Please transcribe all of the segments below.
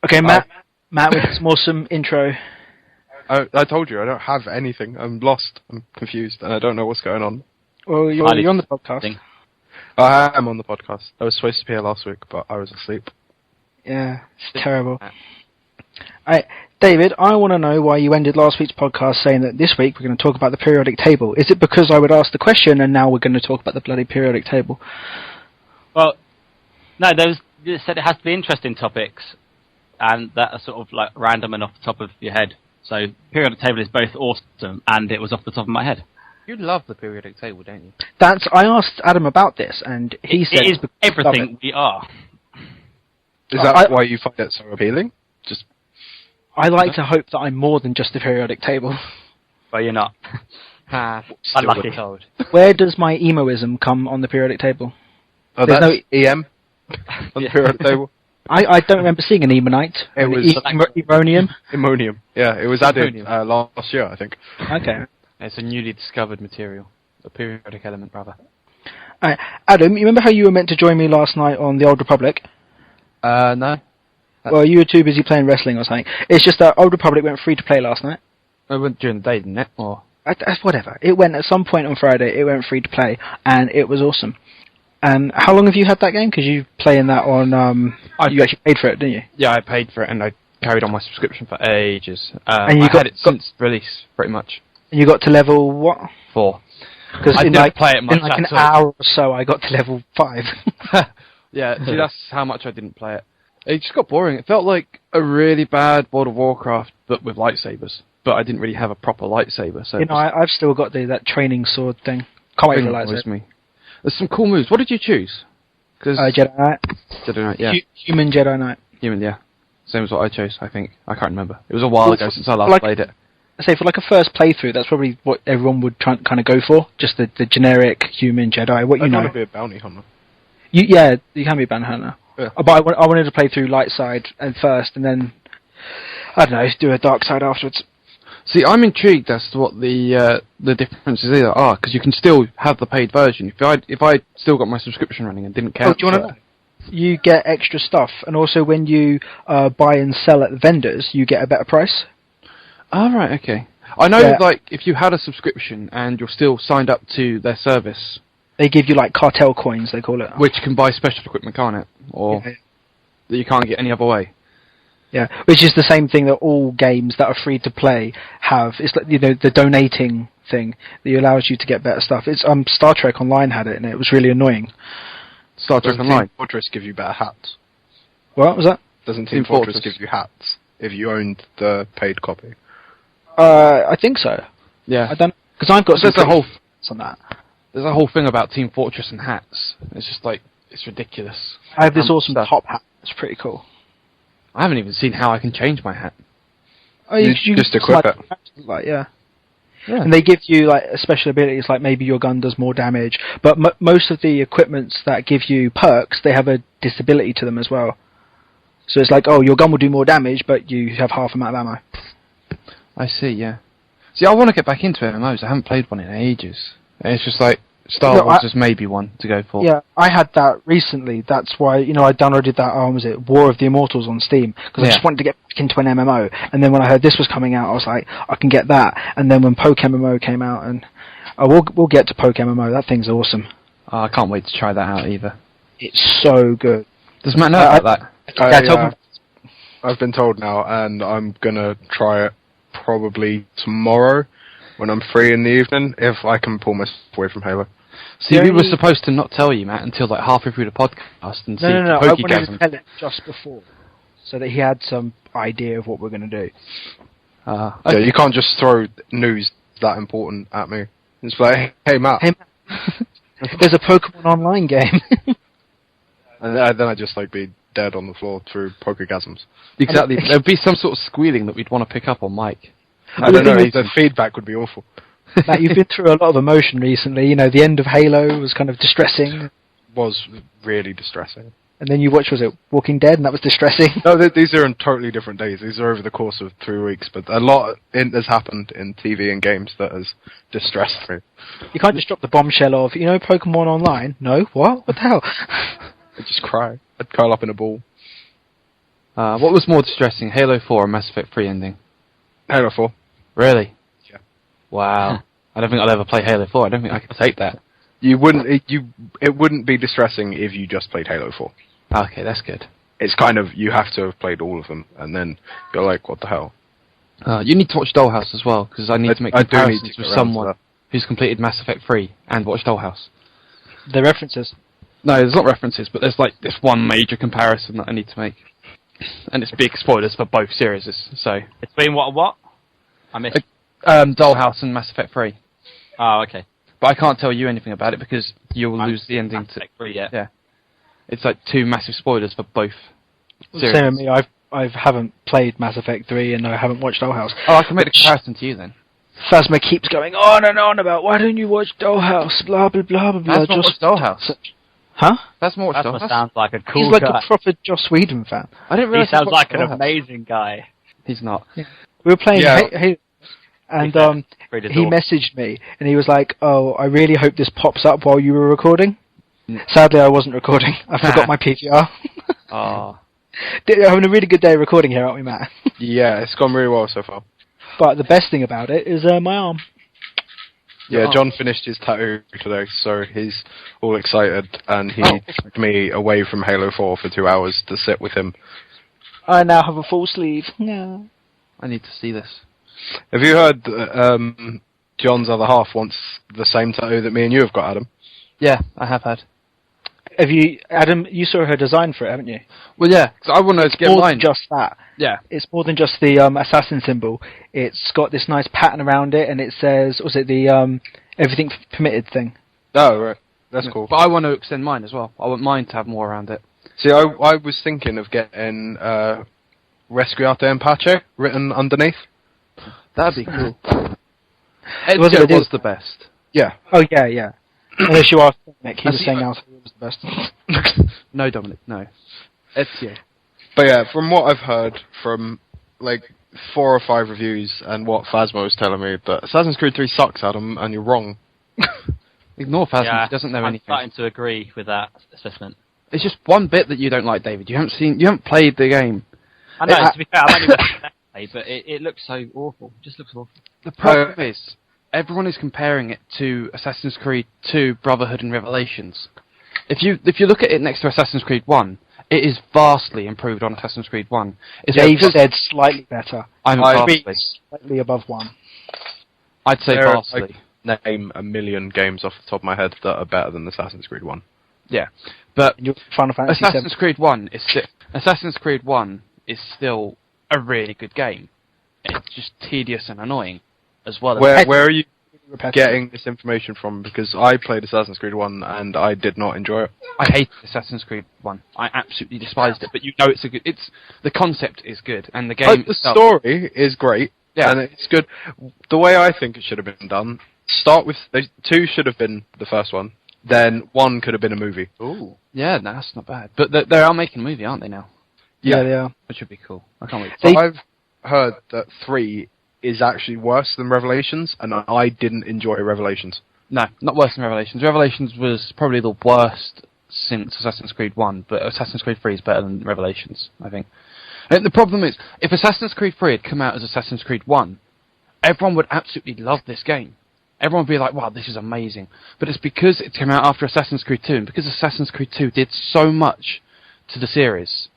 Okay, Matt with some awesome intro. I told you, I don't have anything. I'm lost. I'm confused, and I don't know what's going on. Well, you're on the podcast. I am on the podcast. I was supposed to be here last week, but I was asleep. Yeah, it's terrible. David, I want to know why you ended last week's podcast saying that this week we're going to talk about the periodic table. Is it because I would ask the question and now we're going to talk about the bloody periodic table? Well, no, you said it has to be interesting topics, and that are sort of like random and off the top of your head. So periodic table is both awesome and it was off the top of my head. You love the periodic table, don't you? I asked Adam about this, and he said it is everything we are. Is that why you find it so appealing? I like to hope that I'm more than just the periodic table. But you're not. Unlucky. Where does my emoism come on the periodic table? Oh, There's that's EM on the periodic table. I don't remember seeing an emonite. It was Emonium. Ammonium. Yeah, it was added last year, I think. Okay. It's a newly discovered material, a periodic element, rather. Adam, you remember how you were meant to join me last night on the Old Republic? No. Well, you were too busy playing wrestling or something. It's just that Old Republic went free to play last night. It went during the day, didn't it? Or whatever. It went at some point on Friday. It went free to play, and it was awesome. And how long have you had that game? Because you playing that on. You actually paid for it, didn't you? Yeah, I paid for it, and I carried on my subscription for ages. And you had it since release, pretty much. And you got to level what? 4. Because I didn't play it much. In like an hour or so, I got to level 5. Yeah, see, that's how much I didn't play it. It just got boring. It felt like a really bad World of Warcraft, but with lightsabers. But I didn't really have a proper lightsaber. So I've still got that training sword thing. Can't wait for the lightsaber. There's some cool moves. What did you choose? Jedi Knight. Jedi Knight, yeah. Human Jedi Knight. Human, yeah. Same as what I chose, I think. I can't remember. It was a while ago since I last played it. I say for like a first playthrough, that's probably what everyone would kind of go for. Just the generic human Jedi. What you know. I want to be a bounty hunter. You can be a bounty hunter. Yeah. But I wanted to play through light side first, and then I don't know, do a dark side afterwards. See, I'm intrigued as to what the differences are, because you can still have the paid version. If I still got my subscription running and didn't cancel do you want to know? You get extra stuff, and also when you buy and sell at the vendors, you get a better price. Oh, right, okay. I know, like, if you had a subscription and you're still signed up to their service... They give you, like, cartel coins, they call it. Which can buy special equipment, can't it? Or that you can't get any other way. Yeah, which is the same thing that all games that are free to play have. It's like, the donating thing that allows you to get better stuff. It's Star Trek Online had it, and it was really annoying. Star Trek Online? Team Fortress give you better hats. What was that? Doesn't Team Fortress give you hats if you owned the paid copy? I think so. Yeah. I don't, because I've got some on that. There's a whole thing about Team Fortress and hats. It's just like, it's ridiculous. I have this awesome top hat. It's pretty cool. I haven't even seen how I can change my hat. Oh, you just equip it. Like, yeah. And they give you like special abilities, like maybe your gun does more damage. But most of the equipments that give you perks, they have a disability to them as well. So it's like, your gun will do more damage, but you have half amount of ammo. I see, yeah. See, I want to get back into MMOs. I haven't played one in ages. It's just like, Star Wars is maybe one to go for. Yeah, I had that recently. That's why, I downloaded that, War of the Immortals on Steam, because I just wanted to get back into an MMO. And then when I heard this was coming out, I was like, I can get that. And then when Poke MMO came out, and we'll get to Poke MMO. That thing's awesome. Oh, I can't wait to try that out either. It's so good. Does Matt know about that? I've been told now, and I'm going to try it probably tomorrow when I'm free in the evening, if I can pull myself away from Halo. See, we were supposed to not tell you, Matt, until like halfway through the podcast and see No, I wanted to tell it just before, so that he had some idea of what we're going to do. Okay. Yeah, you can't just throw news that important at me. It's like, hey Matt. There's a Pokemon Online game. And then I just be dead on the floor through Pokegasms. Exactly. There'd be some sort of squealing that we'd want to pick up on mic. I don't know, the feedback would be awful. Matt, you've been through a lot of emotion recently. The end of Halo was kind of distressing. Was really distressing. And then you watched, was it Walking Dead, and that was distressing? No, these are on totally different days. These are over the course of 3 weeks, but a lot has happened in TV and games that has distressed me. You can't just drop the bombshell of, Pokemon Online? No? What? What the hell? I'd just cry. I'd curl up in a ball. What was more distressing, Halo 4 or Mass Effect 3 ending? Halo 4. Really? Yeah. Wow. I don't think I'll ever play Halo 4. I don't think I can take that. It wouldn't be distressing if you just played Halo 4. Okay, that's good. It's kind of, you have to have played all of them, and then you're like, what the hell? You need to watch Dollhouse as well, because I need to make comparisons with someone who's completed Mass Effect 3 and watched Dollhouse. The references. No, there's not references, but there's like this one major comparison that I need to make. And it's big spoilers for both series, so... Between what? I missed... Dollhouse and Mass Effect 3. Oh, okay. But I can't tell you anything about it, because you'll lose the ending Mass Effect 3, yeah. It's like 2 massive spoilers for both series. Same with me. I haven't played Mass Effect 3 and I haven't watched Dollhouse. Oh, I can make the comparison to you then. Phasma keeps going on and on about why don't you watch Dollhouse, blah blah blah blah blah. That's not watch Dollhouse. Huh? That's more That Dollhouse. sounds like a cool He's like guy. a proper Joss Whedon fan. I didn't He realize sounds like an Dollhouse. amazing guy. He's not. Yeah. We were playing Yeah. and Pretty he adorable. messaged me and he was like, "Oh, I really hope this pops up while you were recording." Mm. Sadly, I wasn't recording. I forgot my PTR. Oh. We're having a really good day recording here, aren't we, Matt? Yeah, it's gone really well so far. But the best thing about it is my arm. Yeah, Oh. John finished his tattoo today, so he's all excited, and he Oh. took me away from Halo 4 for 2 hours to sit with him. I now have a full sleeve. No. I need to see this. Have you heard that John's other half wants the same tattoo that me and you have got, Adam? Yeah, I have had. Have you, Adam? You saw her design for it, haven't you? Well, yeah, because I want to get More mine. than just that. Yeah. It's more than just the assassin symbol. It's got this nice pattern around it, and it says, was it the everything permitted thing? Oh, right. That's cool. But I want to extend mine as well. I want mine to have more around it. See, I was thinking of getting Resquiate and Pace written underneath. That'd be cool. Was Edgar it- was the best. Yeah. Oh yeah, yeah. Unless you ask Nick, he was see, saying I- Alpha was the best. No, Dominic, no. Ezio. But yeah, from what I've heard from like 4 or 5 reviews and what Phasma was telling me, that Assassin's Creed 3 sucks, Adam, and you're wrong. Ignore Phasma, Yeah, he doesn't know I'm anything. starting to agree with that assessment. It's just one bit that you don't like, David. You haven't played the game. I know, to be fair, I've only watched it, but it looks so awful. It just looks awful. The problem is, everyone is comparing it to Assassin's Creed 2, Brotherhood and Revelations. If you look at it next to Assassin's Creed 1, it is vastly improved on Assassin's Creed 1. Dave said slightly better. Vastly. Slightly above 1. I'd say There are, vastly. Name a million games off the top of my head that are better than Assassin's Creed 1. Yeah. But Your Final Fantasy Assassin's Creed 1 is still a really good game. It's just tedious and annoying as well. Where are you repetitive. getting this information from? Because I played Assassin's Creed 1 and I did not enjoy it. I hated Assassin's Creed 1. I absolutely despised it. But you know the concept is good and the game The itself- story is great, Yeah. and it's good. The way I think it should have been done, start with 2 should have been the first one, then 1 could have been a movie. Ooh. Yeah, no, that's not bad. But they are making a movie, aren't they now? Yeah, they are. Which would be cool. I can't wait. So I've heard that 3 is actually worse than Revelations, and I didn't enjoy Revelations. No, not worse than Revelations. Revelations was probably the worst since Assassin's Creed 1, but Assassin's Creed 3 is better than Revelations, I think. And the problem is, if Assassin's Creed 3 had come out as Assassin's Creed 1, everyone would absolutely love this game. Everyone would be like, wow, this is amazing. But it's because it came out after Assassin's Creed 2, and because Assassin's Creed 2 did so much to the series,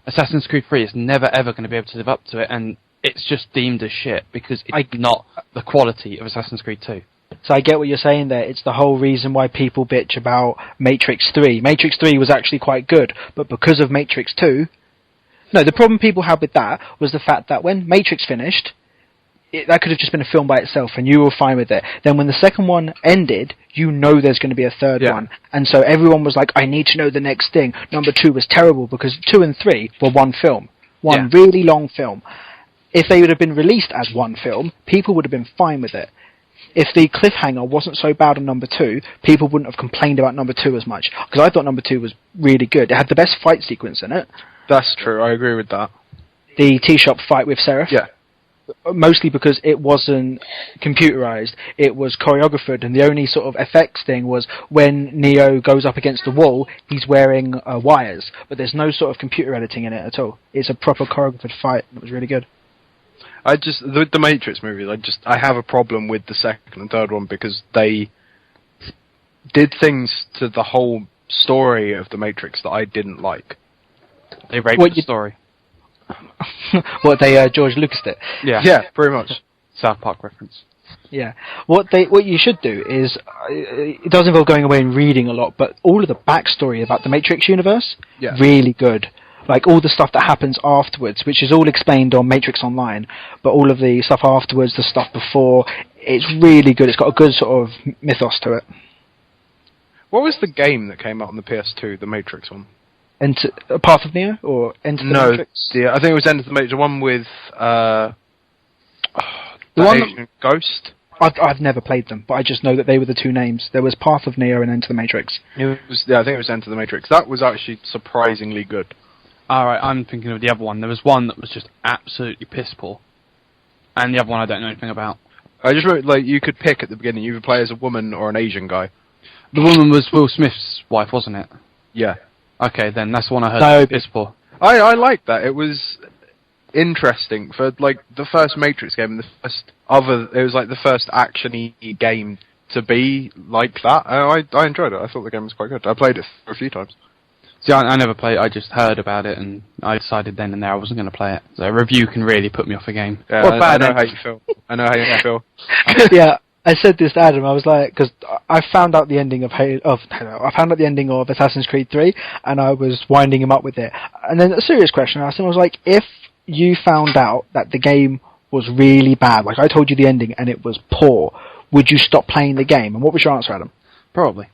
Assassin's Creed 3 is never ever going to be able to live up to it, and it's just deemed as shit because it's not the quality of Assassin's Creed 2. So I get what you're saying there. It's the whole reason why people bitch about Matrix 3. Matrix 3 was actually quite good, but because of Matrix 2... No, the problem people had with that was the fact that when Matrix finished, that could have just been a film by itself, and you were fine with it. Then when the second one ended, you know there's going to be a third one. And so everyone was like, I need to know the next thing. Number 2 was terrible because 2 and 3 were one film. One really long film. If they would have been released as one film, people would have been fine with it. If the cliffhanger wasn't so bad on number 2, people wouldn't have complained about number 2 as much. Because I thought number 2 was really good. It had the best fight sequence in it. That's true, I agree with that. The tea shop fight with Seraph. Yeah. mostly because it wasn't computerized. It was choreographed, and the only sort of effects thing was when Neo goes up against the wall, he's wearing wires, but there's no sort of computer editing in it at all. It's a proper choreographed fight, and it was really good. The Matrix movies, I have a problem with the second and third one because they did things to the whole story of the Matrix that I didn't like. They raped the story. What George Lucas did. Yeah, pretty much. South Park reference. Yeah. What you should do is, it does involve going away and reading a lot, but all of the backstory about the Matrix universe, really good. Like all the stuff that happens afterwards, which is all explained on Matrix Online, but all of the stuff afterwards, the stuff before, it's really good. It's got a good sort of mythos to it. What was the game that came out on the PS2, the Matrix one? Path of Neo or Enter the Matrix? No, I think it was Enter the Matrix. The one with the Asian Ghost. I've never played them, but I just know that they were the two names. There was Path of Neo and Enter the Matrix. I think it was Enter the Matrix. That was actually surprisingly good. Alright, I'm thinking of the other one. There was one that was just absolutely piss poor, and the other one I don't know anything about. I just remember, you could pick at the beginning. You could play as a woman or an Asian guy. The woman was Will Smith's wife, wasn't it? Yeah. Okay, then that's the one I heard. No, piss poor. I liked that. It was interesting for the first Matrix game. It was like the first action-y game to be like that. I enjoyed it. I thought the game was quite good. I played it for a few times. See, I never played. I just heard about it, and I decided then and there I wasn't going to play it. So a review can really put me off a game. Yeah, I know how you feel. I know how you feel. Yeah. I said this to Adam. I was like, because I found out the ending I found out the ending of Assassin's Creed 3, and I was winding him up with it. And then a serious question I asked him, I was like, if you found out that the game was really bad, like I told you the ending, and it was poor, would you stop playing the game? And what was your answer, Adam? Probably.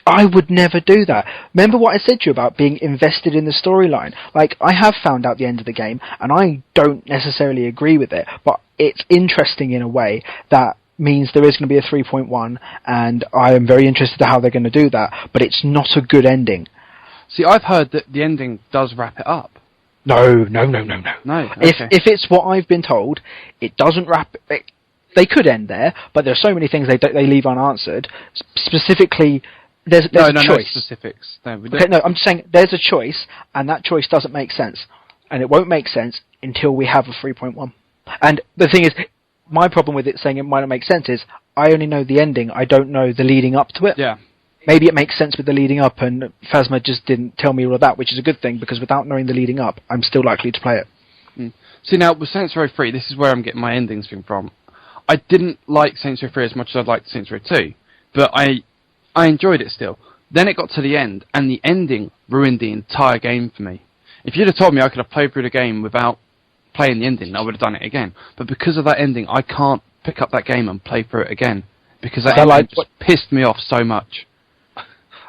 I would never do that. Remember what I said to you about being invested in the storyline? Like, I have found out the end of the game, and I don't necessarily agree with it, but it's interesting in a way that means there is going to be a 3.1, and I am very interested in how they're going to do that, but it's not a good ending. See, I've heard that the ending does wrap it up. No. No, okay. If it's what I've been told, it doesn't wrap it. They could end there, but there are so many things they leave unanswered. Specifically, there's a choice. No specifics. No, I'm just saying there's a choice, and that choice doesn't make sense. And it won't make sense until we have a 3.1. And the thing is, my problem with it saying it might not make sense is I only know the ending. I don't know the leading up to it. Yeah. Maybe it makes sense with the leading up, and Phasma just didn't tell me all of that, which is a good thing, because without knowing the leading up, I'm still likely to play it. Mm. See, now, with Saints Row 3, this is where I'm getting my endings thing from. I didn't like Saints Row 3 as much as I'd liked Saints Row 2, but I enjoyed it still. Then it got to the end, and the ending ruined the entire game for me. If you'd have told me I could have played through the game without playing the ending, I would have done it again. But because of that ending, I can't pick up that game and play through it again, because that ending just pissed me off so much.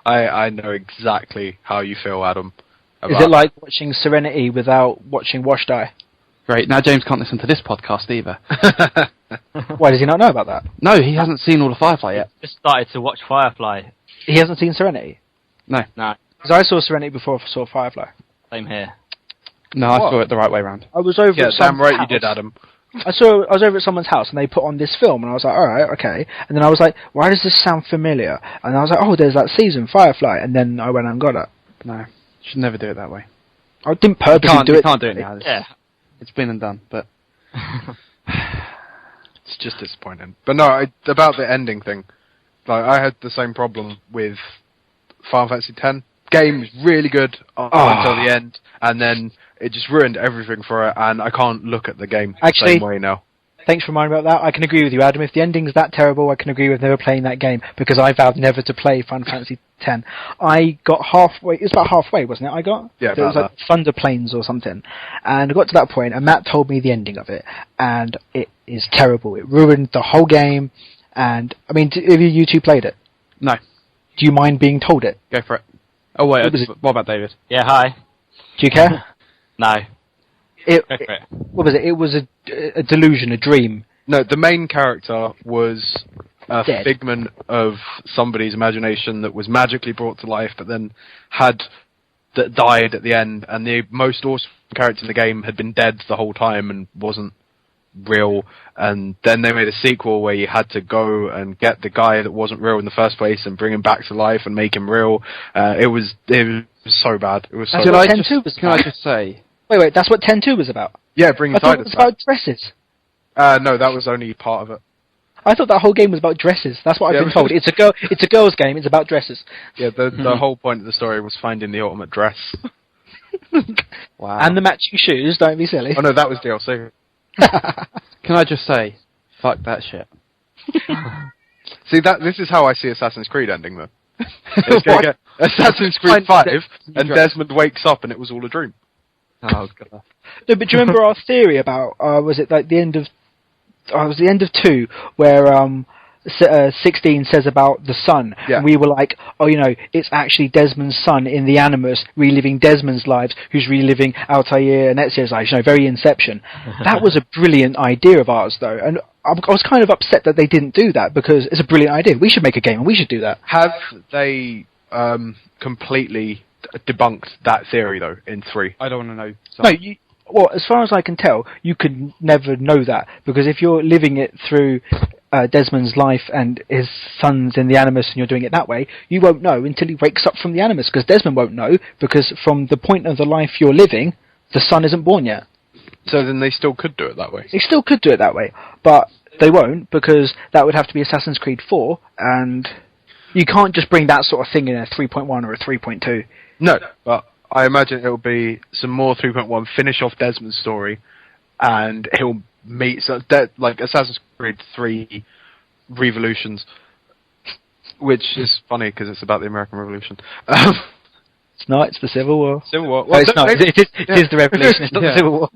I know exactly how you feel, Adam. Is it like watching Serenity without watching Washed Eye? Great. Now James can't listen to this podcast either. Why, does he not know about that? No, he hasn't seen all the Firefly yet. Just started to watch Firefly. He hasn't seen Serenity? No. No. Because I saw Serenity before I saw Firefly. Same here. No, I saw it the right way round. I was over at damn right house. You did, Adam. I was over at someone's house, and they put on this film, and I was like, alright, okay. And then I was like, why does this sound familiar? And I was like, oh, there's that season, Firefly. And then I went and got it. No, you should never do it that way. I didn't purposely do it. You can't do it now. It's been and done, but... It's just disappointing. But no, about the ending thing, like I had the same problem with Final Fantasy X. Game was really good until the end, and then it just ruined everything for it, and I can't look at the game the same way now. Thanks for reminding me about that. I can agree with you, Adam. If the ending's that terrible, I can agree with never playing that game, because I vowed never to play Final Fantasy X. I got halfway, it was about halfway, wasn't it, Yeah, it was like Thunder Plains or something. And I got to that point, and Matt told me the ending of it, and it is terrible. It ruined the whole game, and, I mean, have you two played it? No. Do you mind being told it? Go for it. Oh, wait, what about David? Yeah, hi. Do you care? No. What was it? It was a delusion, a dream. No, the main character was a Dead. figment of somebody's imagination that was magically brought to life, but then died at the end, and the most awesome character in the game had been dead the whole time and wasn't real, and then they made a sequel where you had to go and get the guy that wasn't real in the first place and bring him back to life and make him real. It was so bad. It was so Can bad. I just say? Wait, that's what 10-2 was about? Yeah, bringing I thought it Tidus was back. about dresses. No, that was only part of it. I thought that whole game was about dresses. That's what I've been told. It's a girls' game. It's about dresses. Yeah, the whole point of the story was finding the ultimate dress. Wow. And the matching shoes. Don't be silly. Oh no, that was DLC. Can I just say, fuck that shit. See, this is how I see Assassin's Creed ending, though. It's going to get Assassin's Creed 5, and Desmond wakes up and it was all a dream. Oh god. No, but do you remember our theory about was it like the end of? It was the end of 2 where 16 says about the son, and we were like, oh, it's actually Desmond's son in the Animus reliving Desmond's lives, who's reliving Altair and Ezio's lives. Very Inception. That was a brilliant idea of ours, though, and I was kind of upset that they didn't do that because it's a brilliant idea. We should make a game and we should do that. Have they completely debunked that theory though in 3? I don't want to know. No, well, as far as I can tell, you could never know that, because if you're living it through Desmond's life and his son's in the Animus and you're doing it that way, you won't know until he wakes up from the Animus, because Desmond won't know, because from the point of the life you're living, the son isn't born yet. So then they still could do it that way? They still could do it that way, but they won't, because that would have to be Assassin's Creed 4, and you can't just bring that sort of thing in a 3.1 or a 3.2. No, but I imagine it'll be some more 3.1, finish off Desmond's story, and he'll meet like Assassin's Creed 3 Revolutions, which is funny because it's about the American Revolution. It's not, it's the Civil War. Civil War. Well, it's not, it is the Revolution, it's not the Civil War.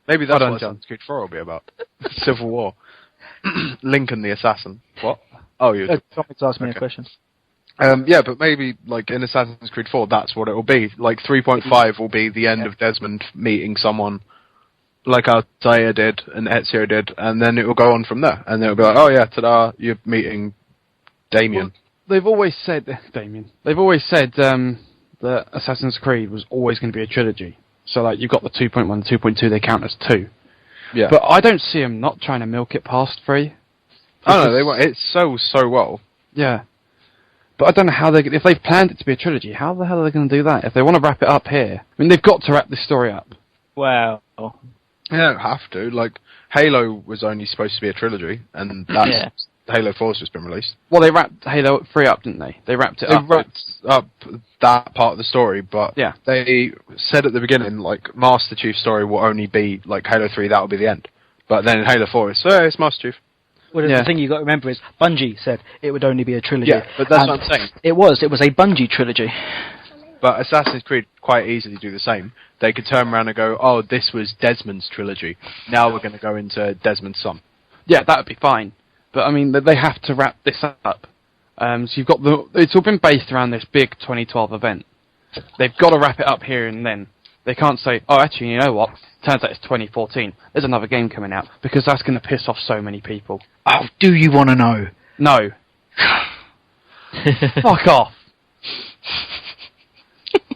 Maybe that's what Assassin's Creed 4 will be about. Civil War. Lincoln the Assassin. What? Oh, you're... Tommy's asked me a question. Yeah, but maybe, like, in Assassin's Creed 4, that's what it will be. Like, 3.5 will be the end of Desmond meeting someone like Altair did and Ezio did, and then it will go on from there. And then it'll be like, oh yeah, ta-da, you're meeting Damien. Well, they've always said... Damien. They've always said that Assassin's Creed was always going to be a trilogy. So, like, you've got the 2.1 and 2.2, they count as 2. Yeah. But I don't see them not trying to milk it past 3. Oh no, they won't. It sells so well. Yeah. But I don't know how if they've planned it to be a trilogy, how the hell are they going to do that? If they want to wrap it up here, I mean, they've got to wrap this story up. Well, They don't have to. Like, Halo was only supposed to be a trilogy, and that's Halo 4's just been released. Well, they wrapped Halo 3 up, didn't they? They wrapped it up. They wrapped up that part of the story, but they said at the beginning, like, Master Chief's story will only be, like, Halo 3, that will be the end. But then in Halo 4, it's Master Chief. Well, the thing you got to remember is Bungie said it would only be a trilogy. Yeah, but that's what I'm saying. It was a Bungie trilogy. But Assassin's Creed quite easily do the same. They could turn around and go, oh, this was Desmond's trilogy. Now we're going to go into Desmond's son. Yeah, that would be fine. But, I mean, they have to wrap this up. So you've got it's all been based around this big 2012 event. They've got to wrap it up here and then. They can't say, oh, actually, you know what? Turns out it's 2014. There's another game coming out, because that's going to piss off so many people. Oh, do you want to know? No. Fuck off.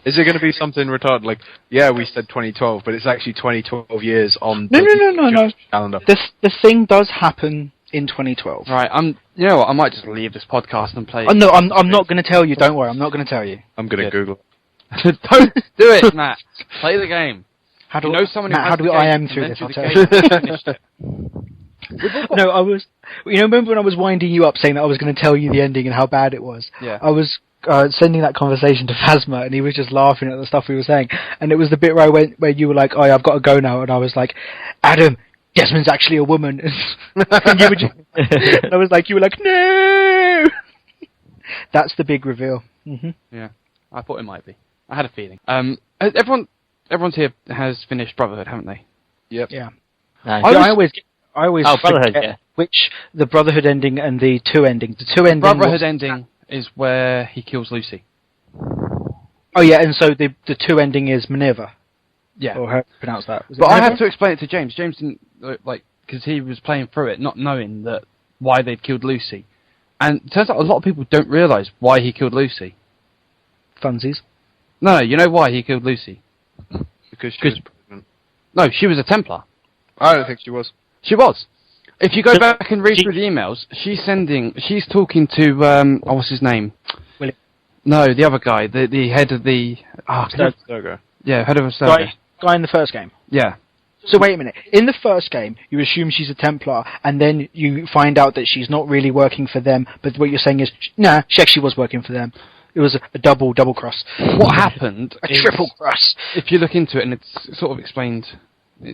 Is it going to be something retarded? Like, yeah, we said 2012, but it's actually 2012 years on No. the calendar. The thing does happen in 2012. Right, you know what? I might just leave this podcast and play. Oh, no, I'm not going to tell you. Don't worry, I'm not going to tell you. I'm going to Google it. Don't do it, Matt. Play the game. How do you know someone Matt, who how do I am through this? I'll tell you. No, I was. Remember when I was winding you up, saying that I was going to tell you the ending and how bad it was? Yeah. I was sending that conversation to Phasma, and he was just laughing at the stuff we were saying. And it was the bit where you were like, "Oh, I've got to go now," and I was like, "Adam, Desmond's actually a woman." And you were just, and I was like, "You were like, no." That's the big reveal. Mm-hmm. Yeah, I thought it might be. I had a feeling. Everyone's here has finished Brotherhood, haven't they? Yep. Yeah. Nice. I always Brotherhood, forget which the Brotherhood ending and the 2 ending. The 2 ending. Brotherhood ending is where he kills Lucy. Oh yeah, and so the 2 ending is Minerva. Yeah. Or how to pronounce that? But I had to explain it to James. James didn't because he was playing through it, not knowing why they'd killed Lucy. And it turns out a lot of people don't realise why he killed Lucy. Funsies. No, you know why he killed Lucy? Because she was pregnant. No, she was a Templar. I don't think she was. She was. If you go back and read through the emails, she's talking to, what's his name? William. No, the other guy, the head of the... Abstergo. Yeah, head of Abstergo. Guy in the first game. Yeah. So wait a minute. In the first game, you assume she's a Templar, and then you find out that she's not really working for them, but what you're saying is, nah, she actually was working for them. It was a double cross. What happened triple cross. If you look into it, and it's sort of explained...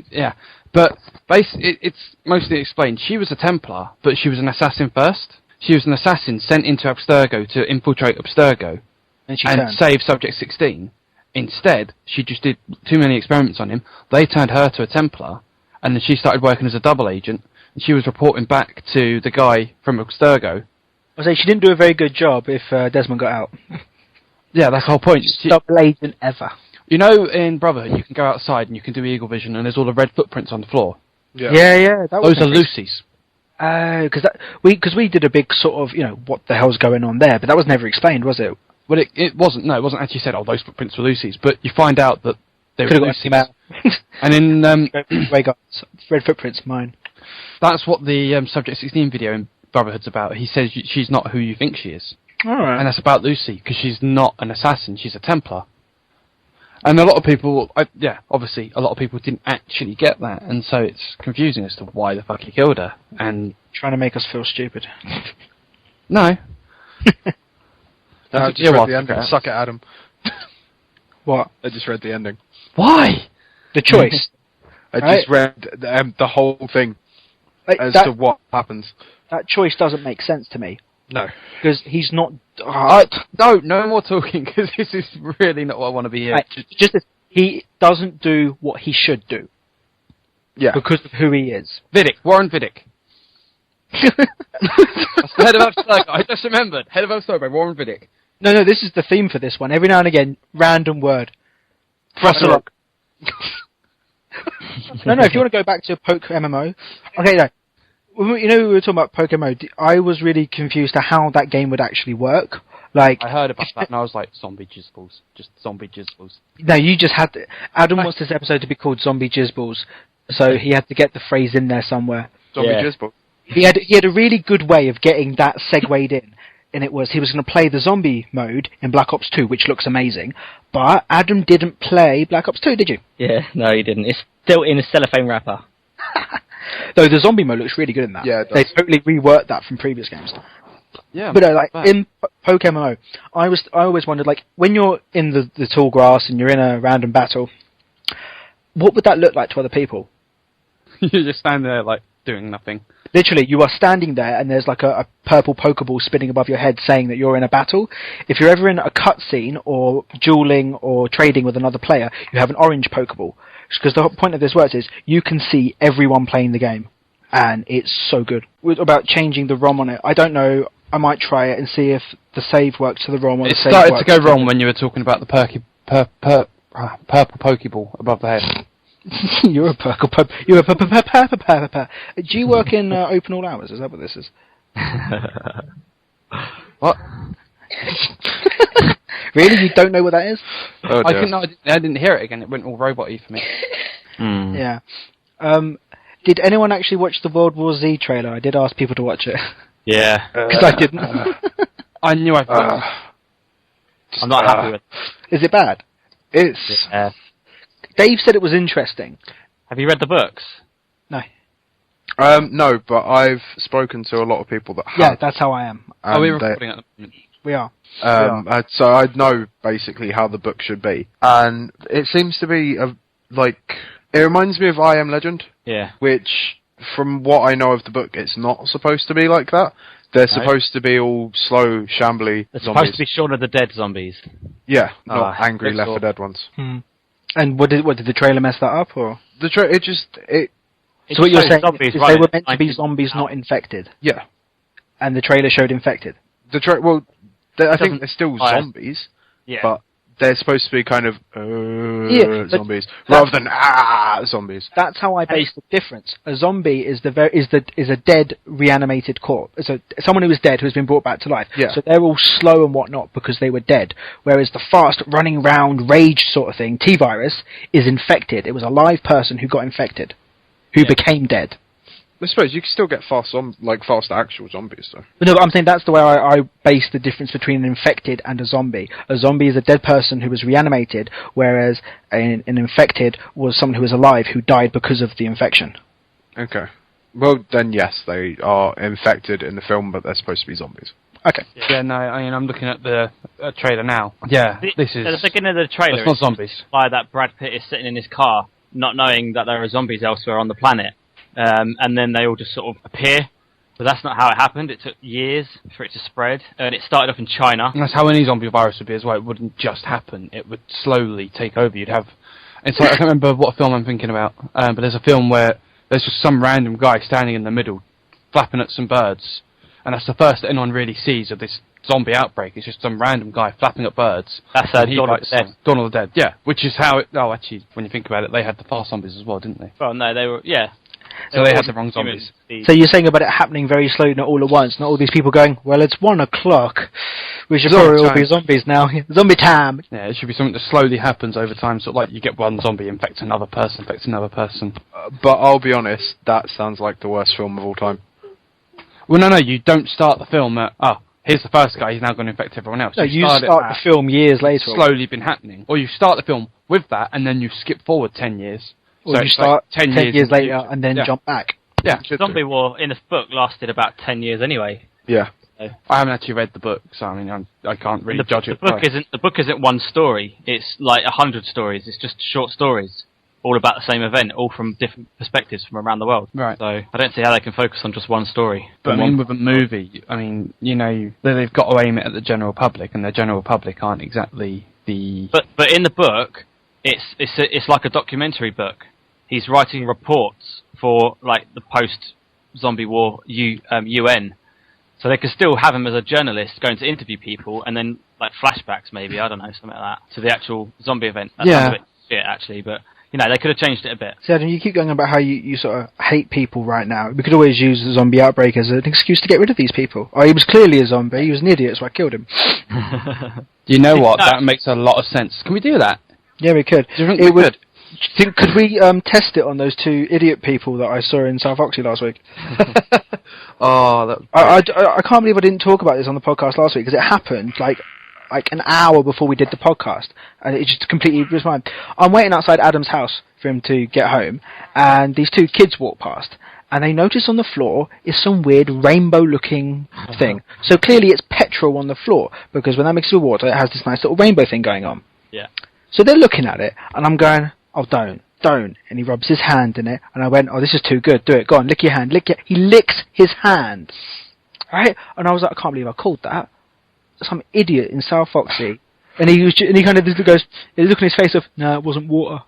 Yeah, but it's mostly explained. She was a Templar, but she was an assassin first. She was an assassin sent into Abstergo to infiltrate Abstergo and save Subject 16. Instead, she just did too many experiments on him. They turned her to a Templar, and then she started working as a double agent, and she was reporting back to the guy from Abstergo. I say she didn't do a very good job if Desmond got out. Yeah, that's the whole point. Double agent ever. You know, in Brotherhood, you can go outside and you can do eagle vision, and there's all the red footprints on the floor. Yeah. Those are Lucy's. Because we did a big sort of, what the hell's going on there, but that was never explained, was it? Well, it wasn't. No, it wasn't actually said. Oh, those footprints were Lucy's, but you find out that they were Lucy's. And in red footprints, mine. That's what the Subject 16 video in Brotherhood's about. He says she's not who you think she is. All right. And that's about Lucy because she's not an assassin. She's a Templar. And a lot of people, obviously, a lot of people didn't actually get that, and so it's confusing as to why the fuck he killed her. And trying to make us feel stupid. No. I just read the ending. Suck it, Adam. What? I just read the ending. Why? The choice. I just read the whole thing as to what happens. That choice doesn't make sense to me. No. Because he's not... No more talking, because this is really not what I want to be here. He doesn't do what he should do. Yeah. Because of who he is. Warren Vidic. That's the head of Abstergo. I just remembered. Head of Abstergo, Warren Vidic. No, this is the theme for this one. Every now and again, random word. Russell. No, if you want to go back to Poke MMO. Okay, no. We were talking about Pokemon. I was really confused to how that game would actually work. Like, I heard about that and I was like, zombie jizzballs. Just zombie jizzballs. No, you just had to... Adam wants this episode to be called Zombie Jizzballs, so he had to get the phrase in there somewhere. Zombie Jizzballs. He had a really good way of getting that segued in, and he was going to play the zombie mode in Black Ops 2, which looks amazing, but Adam didn't play Black Ops 2, did you? Yeah, no, he didn't. It's still in a cellophane wrapper. Though the zombie mode looks really good in that. Yeah, they totally reworked that from previous games. Yeah, but in Pokemon, I always wondered, like, when you're in the tall grass and you're in a random battle, what would that look like to other people? You just stand there, like, doing nothing. Literally, you are standing there and there's like a purple Pokeball spinning above your head saying that you're in a battle. If you're ever in a cutscene or dueling or trading with another player, you have an orange Pokeball. Because the whole point of this works is you can see everyone playing the game. And it's so good. About changing the ROM on it, I don't know. I might try it and see if the save works to the ROM or the save works. It started to go wrong when you were talking about the purple Pokeball above the head. You're a purple. You're a purple. Do you work in open all hours? Is that what this is? What? Really? You don't know what that is? Oh, I didn't hear it again. It went all robot-y for me. Yeah. Did anyone actually watch the World War Z trailer? I did ask people to watch it. Yeah. Because I didn't. I knew I'd I'm not happy with it. Is it bad? It's... Yeah. Dave said it was interesting. Have you read the books? No. No, but I've spoken to a lot of people that have. Yeah, that's how I am. Are we recording at the moment? We are. So I know basically how the book should be. And it seems to be, it reminds me of I Am Legend. Yeah. Which, from what I know of the book, it's not supposed to be like that. They're supposed to be all slow, shambly They're zombies. supposed to be Shaun of the Dead zombies. Yeah, not angry Left 4 Dead ones. And what did the trailer mess that up, or? So what you're saying zombies, is right, they were meant to be zombies, not infected. Yeah. And the trailer showed infected. I think they're still zombies. Yeah. But they're supposed to be kind of zombies rather than zombies. That's how I base the difference. A zombie is a dead reanimated corpse. It's someone who is dead who has been brought back to life. Yeah. So they're all slow and whatnot because they were dead. Whereas the fast running round rage sort of thing, T-virus, is infected. It was a live person who got infected. who became dead. I suppose you can still get fast actual zombies, though. But I'm saying that's the way I base the difference between an infected and a zombie. A zombie is a dead person who was reanimated, whereas an infected was someone who was alive who died because of the infection. Okay. Well, then yes, they are infected in the film, but they're supposed to be zombies. Okay. Yeah, no, I mean, I'm looking at the trailer now. Yeah, this is... At the beginning of the trailer, it's not zombies. By that Brad Pitt is sitting in his car, not knowing that there are zombies elsewhere on the planet. And then they all just sort of appear. But that's not how it happened. It took years for it to spread. And it started off in China. And that's how any zombie virus would be as well. It wouldn't just happen. It would slowly take over. You'd have... It's like, I can't remember what film I'm thinking about. But there's a film where there's just some random guy standing in the middle, flapping at some birds. And that's the first that anyone really sees of this zombie outbreak. It's just some random guy flapping at birds. That's Dawn of the Dead. Dawn of the Dead, yeah. Which is how it... Oh, actually, when you think about it, they had the fast zombies as well, didn't they? Well, no, they were... Yeah. So they had the wrong zombies. So you're saying about it happening very slowly, not all at once, not all these people going, well, it's 1 o'clock. We should probably all be zombies now. Zombie time! Yeah, it should be something that slowly happens over time, sort of like you get one zombie infects another person. But I'll be honest, that sounds like the worst film of all time. Well, no, you don't start the film at, here's the first guy, he's now going to infect everyone else. No, you start the film years later. It's slowly been happening. Or you start the film with that, and then you skip forward 10 years. Or you start like 10 years later and then jump back. Yeah. Zombie War in the book lasted about 10 years anyway. Yeah. So. I haven't actually read the book, so I mean, I can't really judge it. The book isn't one story. It's like 100 stories. It's just short stories, all about the same event, all from different perspectives from around the world. Right. So I don't see how they can focus on just one story. But I mean, with a movie, I mean, you know, they've got to aim it at the general public, and the general public aren't exactly the... But in the book, it's like a documentary book. He's writing reports for like the post-zombie war UN. So they could still have him as a journalist going to interview people and then like flashbacks maybe, I don't know, something like that, to the actual zombie event. That sounds a bit shit actually, but you know, they could have changed it a bit. See, Adam, you keep going about how you sort of hate people right now. We could always use the zombie outbreak as an excuse to get rid of these people. Oh, he was clearly a zombie, he was an idiot, so I killed him. You know what? That makes a lot of sense. Can we do that? Yeah, we could. Do you think we could? Could we test it on those 2 idiot people that I saw in South Oxley last week? Oh, I can't believe I didn't talk about this on the podcast last week because it happened like an hour before we did the podcast, and it just completely blew my mind. I'm waiting outside Adam's house for him to get home, and these 2 kids walk past, and they notice on the floor is some weird rainbow-looking thing. So clearly it's petrol on the floor, because when that mixes with water, it has this nice little rainbow thing going on. Yeah. So they're looking at it, and I'm going, oh, don't. And he rubs his hand in it, and I went, oh, this is too good, do it, go on, lick your hand, He licks his hand, right? And I was like, I can't believe I called that. Some idiot in South Foxy. And he kind of just goes, he's looking at his face of, no, it wasn't water.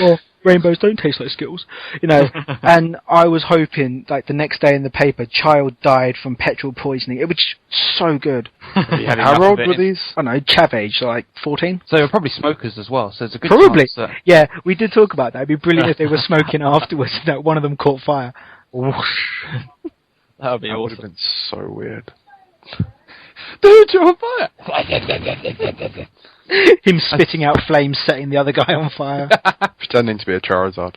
Or, rainbows don't taste like Skittles. You know, and I was hoping, like, the next day in the paper, child died from petrol poisoning. It was so good. How old were these? I don't know, chav age, like 14. So they were probably smokers as well, so it's a good Probably. chance that... Yeah, we did talk about that. It'd be brilliant if they were smoking afterwards, that one of them caught fire. That would be That awesome. would have been so weird. Dude, you're on fire! Him spitting out flames, setting the other guy on fire. Pretending to be a Charizard.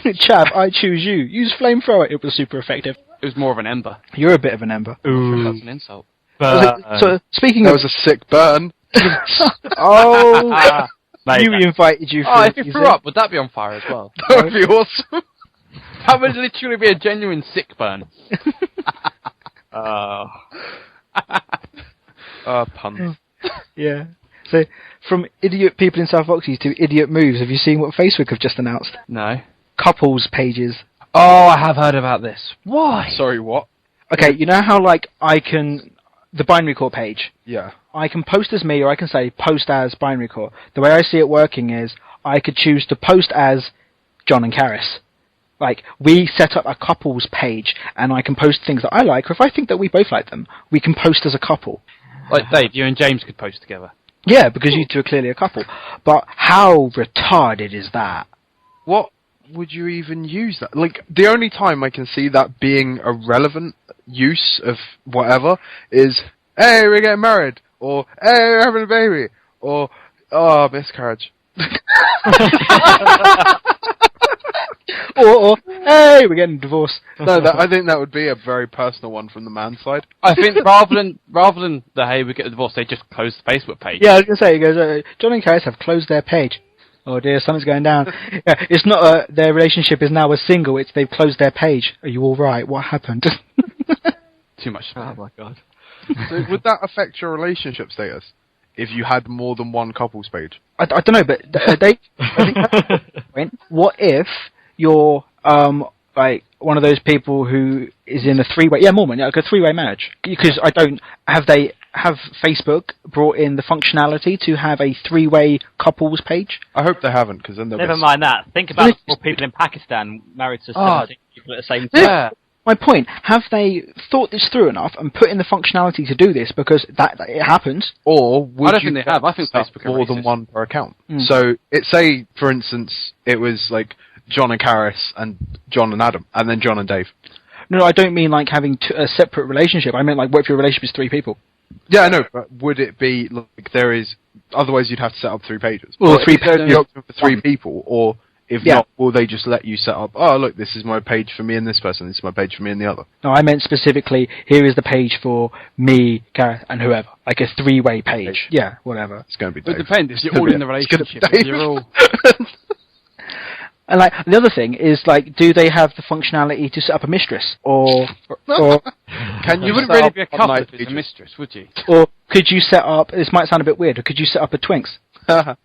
Chav, I choose you. Use flamethrower. It was super effective. It was more of an ember. You're a bit of an ember. That's an insult. So, speaking That of... was a sick burn. Oh! You invited you for Oh, if you threw up, would that be on fire as well? That would be awesome. That would literally be a genuine sick burn. Puns. Yeah. So, from idiot people in South Oxley to idiot moves, have you seen what Facebook have just announced? No. Couples pages. Oh, I have heard about this. Why? Sorry, what? Okay, you know how, like, the Binarycore page, Yeah. I can post as me, or I can say post as Binarycore. The way I see it working is, I could choose to post as John and Karis. Like, we set up a couples page, and I can post things that I like, or if I think that we both like them, we can post as a couple. Like, Dave, you and James could post together. Yeah, because you two are clearly a couple. But how retarded is that? What would you even use that? Like, the only time I can see that being a relevant use of whatever is, hey, we're getting married, or hey, we're having a baby, or, oh, miscarriage. or hey, we're getting divorced. No, I think that would be a very personal one from the man's side. I think rather than the hey, we get a divorce, they just close the Facebook page. Yeah, I was going to say, he goes, John and Karis have closed their page. Oh dear, something's going down. Yeah, it's not their relationship is now a single, it's they've closed their page. Are you alright? What happened? Too much. Oh my god. So would that affect your relationship status if you had more than one couples page? I don't know, but I think that's the point. What if you're like one of those people who is in a three-way, like a three-way marriage? Because have Facebook brought in the functionality to have a three-way couples page? I hope they haven't, because then they'll Never mind that. Think about the 4 people in Pakistan married to 17 people at the same time. Yeah. My point, have they thought this through enough and put in the functionality to do this, because that it happens? Or would I don't you think they have. I think Facebook are more than racist. one per account. Mm. So say, for instance, it was like John and Karis and John and Adam, and then John and Dave. No, I don't mean like having a separate relationship. I meant like, what if your relationship is 3 people? Yeah, I know, but would it be like there is? Otherwise, you'd have to set up 3 pages. Well, 3 is there pages. the option for 3 people, or if not, will they just let you set up? Oh, look, this is my page for me and this person. This is my page for me and the other. No, I meant specifically, here is the page for me, Gareth, and whoever. Like a 3-way page. Yeah, whatever. It's going to be. But Dave. it depends. If you're all in the relationship, Dave. you're all. And like the other thing is like, do they have the functionality to set up a mistress, or Can You you wouldn't set really up be a couple one-night if it's a pages? mistress, would you? or could you set up? This might sound a bit weird. Or could you set up a Twinks? I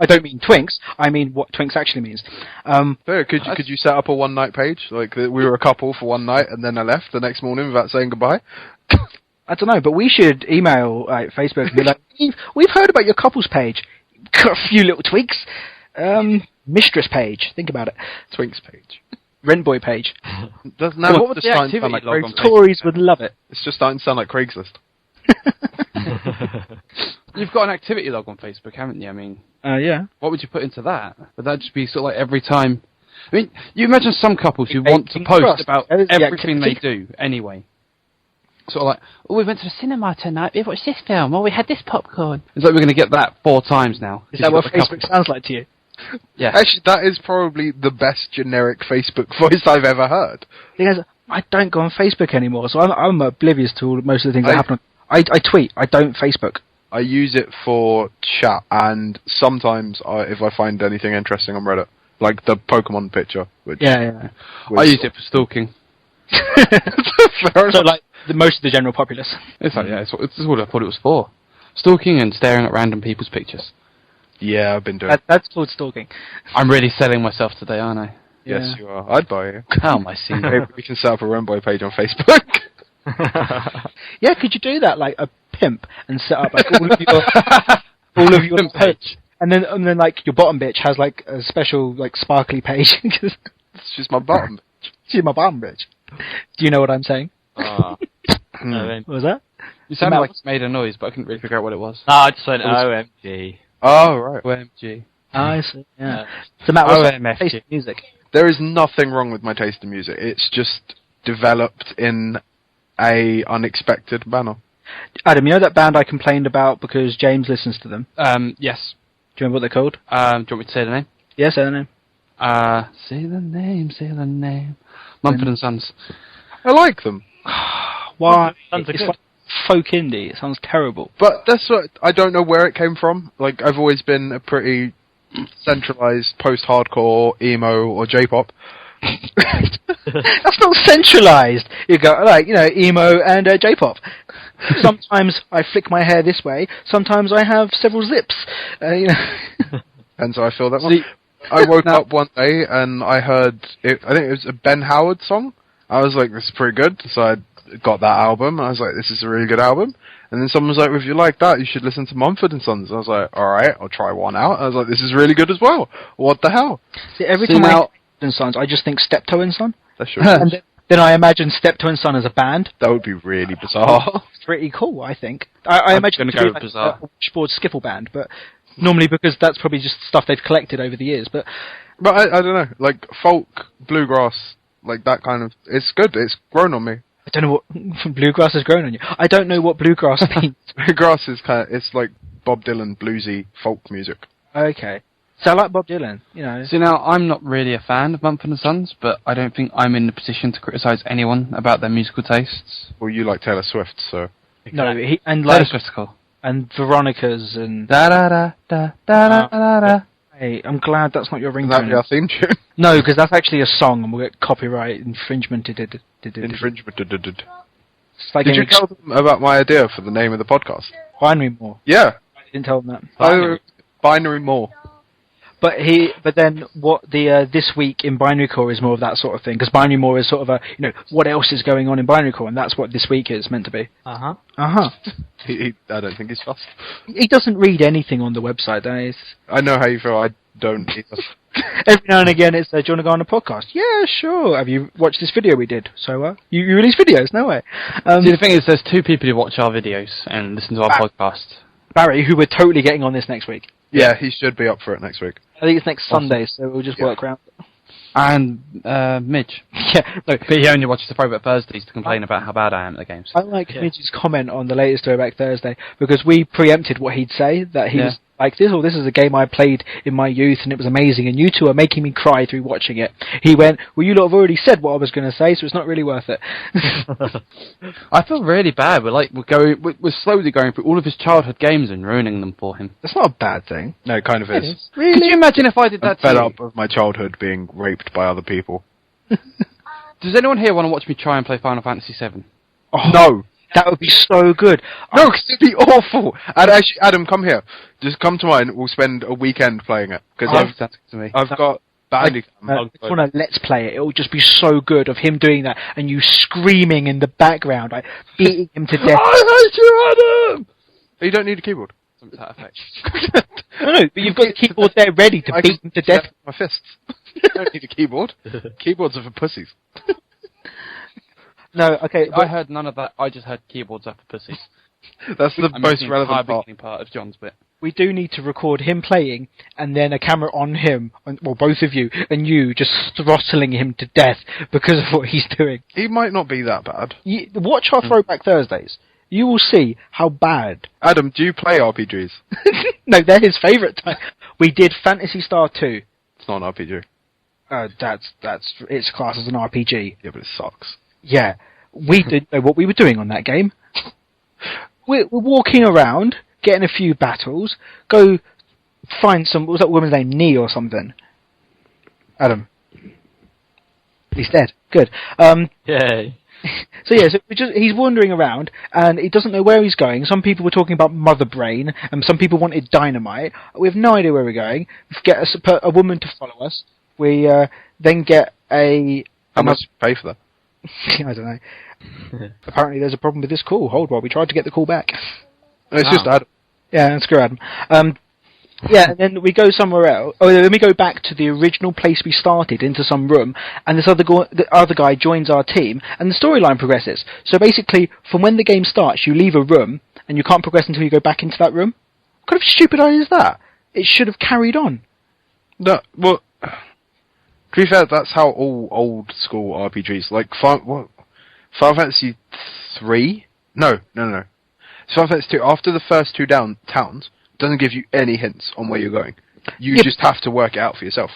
don't mean Twinks. I mean what Twinks actually means. So could you set up a one-night page? Like we were a couple for one night, and then I left the next morning without saying goodbye. I don't know, but we should email Facebook and be like, we've heard about your couples page. Got a few little tweaks. Mistress page. Think about it. Twinks page. Rent boy page. Doesn't So that what would just the starting to sound activity like log on Craigslist? Tories would love it. It's just starting to sound like Craigslist. You've got an activity log on Facebook, haven't you? I mean, Yeah. what would you put into that? Would that just be sort of like every time? I mean, you imagine some couples who want to post Trust. about That is the everything they activity. do anyway. Sort of like, oh, we went to the cinema tonight, we watched this film, or we had this popcorn. It's like we're going to get that 4 times now. Is that what Facebook sounds like to you? Yeah. Actually, that is probably the best generic Facebook voice I've ever heard. Because I don't go on Facebook anymore, so I'm oblivious to most of the things that happen. I tweet. I don't Facebook. I use it for chat, and sometimes if I find anything interesting on Reddit, like the Pokemon picture. Which Yeah. was- I used it for stalking. Fair So enough. like most of the general populace. It's like, yeah, it's what I thought it was for. Stalking and staring at random people's pictures. Yeah, I've been doing. That's called stalking. I'm really selling myself today, aren't I? Yes, you are. I'd buy you. How am I seeing Maybe we can set up a Rainbow page on Facebook. Yeah, could you do that like a pimp and set up like all of your Pimp page. and then like your bottom bitch has like a special like sparkly page. It's just my bottom. She's my bottom bitch. Do you know what I'm saying? No, What was that? You sounded like you made a noise, but I couldn't really figure out what it was. I just went OMG. Oh, right. OMG. I see. Yeah. So Matt, what's your taste in music? There is nothing wrong with my taste in music. It's just developed in a unexpected manner. Adam, you know that band I complained about because James listens to them? Yes. Do you remember what they're called? Do you want me to say the name? Yes, I don't know. Say the name, say the name. Mumford & Sons. I like them. Why? Sounds It's good. like folk indie. It sounds terrible. But that's what, I don't know where it came from. Like, I've always been a pretty centralized post-hardcore, emo, or J-pop. That's not centralized. You go like emo and J-pop. Sometimes I flick my hair this way. Sometimes I have several zips. And so I feel that one. I woke up one day and I heard, I think it was a Ben Howard song. I was like, this is pretty good. So I got that album. I was like, this is a really good album. And then someone was like, if you like that, you should listen to Mumford & Sons. I was like, alright, I'll try one out. I was like, this is really good as well. What the hell? See, every time I hear Mumford & Sons, I just think Steptoe and Son. That should And then I imagine Steptoe and Son as a band. that would be really bizarre. Pretty cool, I think. I imagine gonna it to go be with like bizarre. a washboard skiffle band, but normally because that's probably just stuff they've collected over the years. But But I don't know, like folk, bluegrass, like that kind of, it's good. It's grown on me. I don't know what bluegrass has grown on you. I don't know what bluegrass means. Bluegrass is it's like Bob Dylan bluesy folk music. Okay. So I like Bob Dylan, you know. So now, I'm not really a fan of Mumford & Sons, but I don't think I'm in the position to criticise anyone about their musical tastes. Well, you like Taylor Swift, so... No, and Taylor like, Swift's cool. and Veronica's and... Da-da-da-da-da-da-da. Hey, I'm glad that's not your Isn't that ringtone. our theme tune? No, because that's actually a song, and we'll get copyright infringement. Infringement. It's like Did you getting tell them about my idea for the name of the podcast? binary more. Yeah. I didn't tell them that. Binary More. But then what the this week in Binarycore is more of that sort of thing, because Binary More is sort of a, you know, what else is going on in Binarycore, and that's what this week is meant to be. Uh-huh. Uh-huh. I don't think he's fussed. He doesn't read anything on the website, though. I know how you feel. I don't either. Every now and again it's, do you want to go on a podcast? Yeah, sure. Have you watched this video we did? So, you release videos? No way. See, the thing is, there's 2 people who watch our videos and listen to our podcast. Barry, who we're totally getting on this next week. Yeah, he should be up for it next week. I think it's next Sunday, so we'll just work around it. And Midge. Yeah, no, But he only watches the Throwback Thursdays to complain about how bad I am at the games. I like Midge's comment on the latest Throwback Thursday, because we preempted what he'd say, that he was like, this is a game I played in my youth and it was amazing, and you two are making me cry through watching it. He went, well, you lot have already said what I was going to say, so it's not really worth it. I feel really bad. We're slowly going through all of his childhood games and ruining them for him. That's not a bad thing. No, it kind of is. Really? Could you imagine if I did I'm that fed to you? up of my childhood being raped by other people. Does anyone here want to watch me try and play Final Fantasy VII? Oh, No! that would be so good. No, because it'd be awful! And actually, Adam, come here. Just come to mine, we'll spend a weekend playing it. Because Sounds good to me. I've got Bandicam. I just want to let's play it. It will just be so good of him doing that and you screaming in the background, like beating him to death. I hate you, Adam! You don't need a keyboard. Something to that effect. No, but you've got the keyboard there ready to beat him to death. My fists. You don't need a keyboard. Keyboards are for pussies. No, okay. I heard none of that. I just heard keyboards are for pussies. That's the most relevant part. part of John's bit. We do need to record him playing and then a camera on him, well, both of you, and you just throttling him to death because of what he's doing. He might not be that bad. Watch our Throwback Thursdays. You will see how bad. Adam, do you play RPGs? No, they're his favourite type. We did Phantasy Star 2. It's not an RPG. It's classed as an RPG. Yeah, but it sucks. Yeah, we didn't know what we were doing on that game. We're walking around, getting a few battles, go find some, what was that woman's name, Nee or something? Adam. He's dead. Good. Yay. So yeah, he's wandering around, and he doesn't know where he's going. Some people were talking about Mother Brain, and some people wanted dynamite. We have no idea where we're going. We get a woman to follow us. We then get How much do you pay for that? I don't know. Apparently there's a problem with this call. Hold while we tried to get the call back. No, it's just Adam. Yeah, screw Adam. Yeah, and then we go somewhere else. Oh, then we go back to the original place we started, into some room, and the other guy joins our team, and the storyline progresses. So basically, from when the game starts, you leave a room, and you can't progress until you go back into that room. What kind of stupid idea is that? It should have carried on. No, well, to be fair, that's how all old school RPGs, like Final Fantasy 3? No. Final Fantasy 2, after the first 2 towns, doesn't give you any hints on where you're going. You just have to work it out for yourself.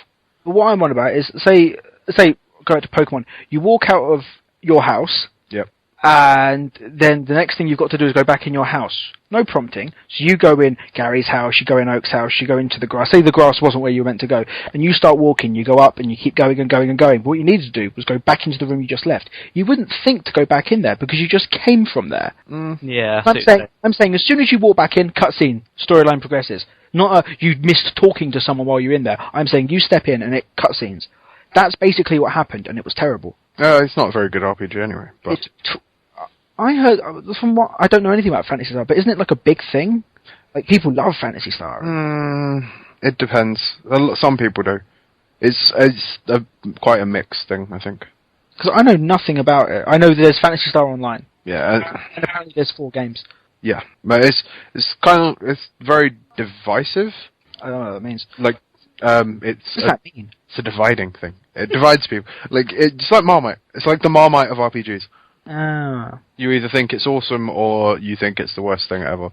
But what I'm on about is, say, go back to Pokemon, you walk out of your house, Yep. and then the next thing you've got to do is go back in your house. No prompting. So you go in Gary's house, you go in Oak's house, you go into the grass. Say the grass wasn't where you were meant to go, and you start walking, you go up, and you keep going and going and going. But what you needed to do was go back into the room you just left. You wouldn't think to go back in there, because you just came from there. Yeah. I'm saying as soon as you walk back in, cutscene, storyline progresses. Not you missed talking to someone while you're in there. I'm saying you step in and it cutscenes. That's basically what happened, and it was terrible. It's not a very good RPG anyway. But I heard, from what, I don't know anything about Phantasy Star, but isn't it like a big thing? Like, people love Phantasy Star. It depends. Some people do. It's quite a mixed thing, I think. Because I know nothing about it. I know there's Phantasy Star Online. Yeah. And apparently there's 4 games. Yeah, but it's very divisive. I don't know what that means. Like, What does that mean? It's a dividing thing. It divides people. Like, it's like Marmite. It's like the Marmite of RPGs. Ah. You either think it's awesome or you think it's the worst thing ever.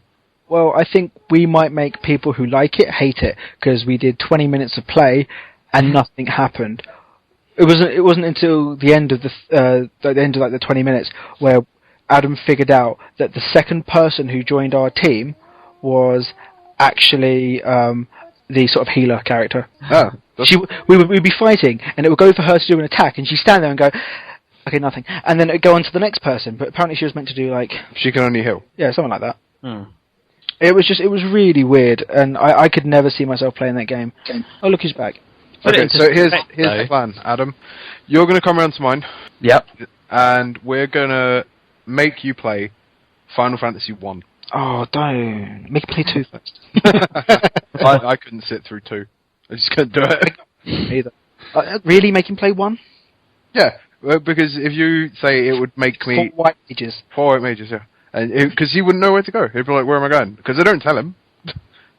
Well, I think we might make people who like it hate it, because we did 20 minutes of play and nothing happened. It wasn't until the end of the 20 minutes where Adam figured out that the second person who joined our team was actually the sort of healer character. Oh. We'd be fighting, and it would go for her to do an attack, and she'd stand there and go, okay, nothing. And then it'd go on to the next person, but apparently she was meant to do, like... She can only heal. Yeah, something like that. It was really weird, and I could never see myself playing that game. Oh, look, he's back. Okay, so here's the plan, Adam. You're going to come around to mine. Yep. And we're going to make you play Final Fantasy 1. Oh, don't. Make me play 2 first. I couldn't sit through 2. I just couldn't do it. Either. Really? Make him play 1? Yeah, because if you say it would make me... 4 white mages. 4 white mages, yeah. Because he wouldn't know where to go. He'd be like, where am I going? Because they don't tell him. They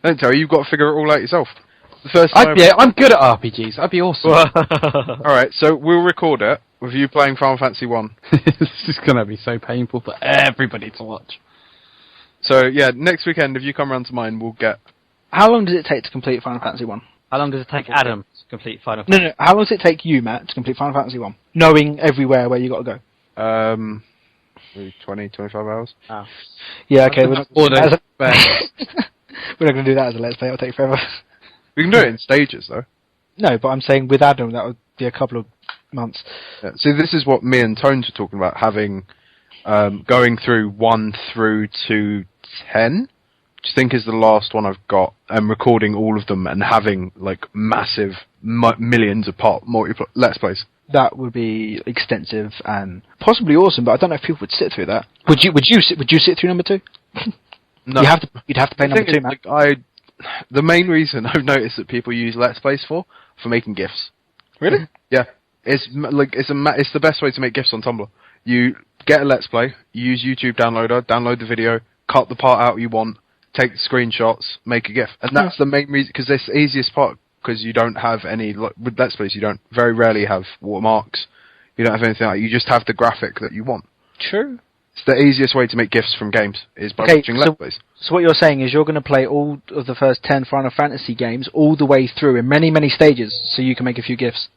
don't tell you. You've got to figure it all out yourself. The first time... I'm good at RPGs. That'd be awesome. Alright, so we'll record it with you playing Final Fantasy 1. This is going to be so painful for everybody to watch. So, yeah, next weekend, if you come round to mine, we'll get... How long does it take to complete Final Fantasy 1? How long does it take Adam to complete Final Fantasy? No. How long does it take you, Matt, to complete Final Fantasy 1? Knowing everywhere where you got to go. 20, 25 hours. Oh. Yeah, okay. We're not going to do that as a Let's Play. It'll take forever. We can do it in stages, though. No, but I'm saying with Adam, that would be a couple of months. Yeah. See, this is what me and Tones were talking about, having... going through 1 through to 10, which I think is the last one I've got, and recording all of them and having, like, massive millions of Let's Plays. That would be extensive and possibly awesome, but I don't know if people would sit through that. Would you sit through number 2? No. You'd have to play number 2, man. Like, the main reason I've noticed that people use Let's Plays for making GIFs. Really? Yeah. It's the best way to make GIFs on Tumblr. You get a Let's Play, you use YouTube Downloader, download the video, cut the part out you want, take the screenshots, make a GIF. And that's the main reason, because that's the easiest part, because you don't have any, with Let's Plays, you don't very rarely have watermarks, you don't have anything like that, you just have the graphic that you want. True. It's the easiest way to make GIFs from games, is by watching Let's Plays. So what you're saying is you're going to play all of the first 10 Final Fantasy games all the way through in many, many stages, so you can make a few GIFs.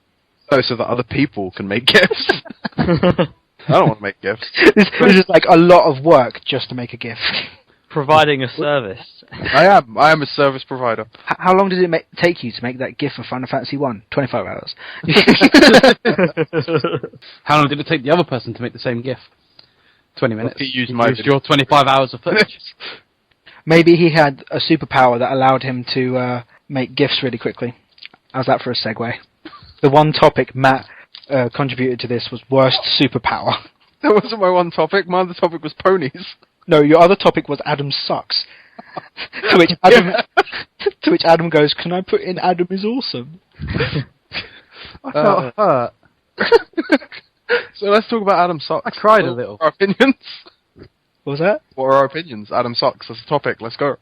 So that other people can make GIFs. I don't want to make GIFs. This is like a lot of work just to make a GIF. Providing a service. I am a service provider. How long did it take you to make that GIF for Final Fantasy 1? 25 hours. How long did it take the other person to make the same GIF? 20 minutes. He used your 25 hours of footage. Maybe he had a superpower that allowed him to make GIFs really quickly. How's that for a segue? The one topic Matt contributed to this was worst superpower. That wasn't my one topic. My other topic was ponies. No, your other topic was Adam sucks. to which Adam goes, "Can I put in Adam is awesome?" I felt hurt. So let's talk about Adam sucks. I cried a little. Our opinions. What was that? What are our opinions? Adam sucks. That's the topic. Let's go.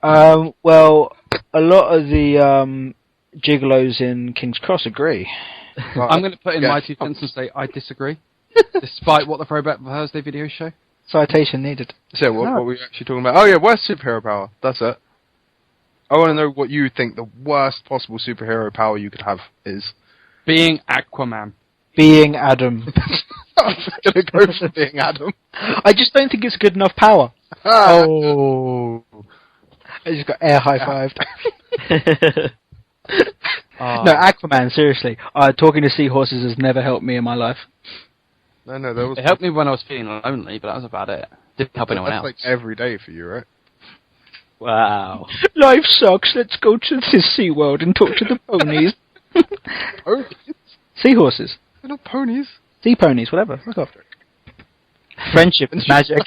Well, a lot of the gigolos in King's Cross agree. Right. I'm going to put in my 2 cents and say I disagree, despite what the Throwback Thursday video show. Citation needed. So what were we actually talking about? Oh yeah, worst superhero power. That's it. I want to know what you think the worst possible superhero power you could have is. Being Aquaman. Being Adam. I'm going to go for being Adam. I just don't think it's good enough power. Oh. I just got air high-fived. No, Aquaman, seriously. Talking to seahorses has never helped me in my life. No, that was... It helped me when I was feeling lonely, but that was about it. Didn't help anyone else. That's like every day for you, right? Wow. Life sucks. Let's go to this SeaWorld and talk to the ponies. Ponies? Seahorses. They're not ponies. Sea ponies, whatever. Fuck off. Friendship is magic.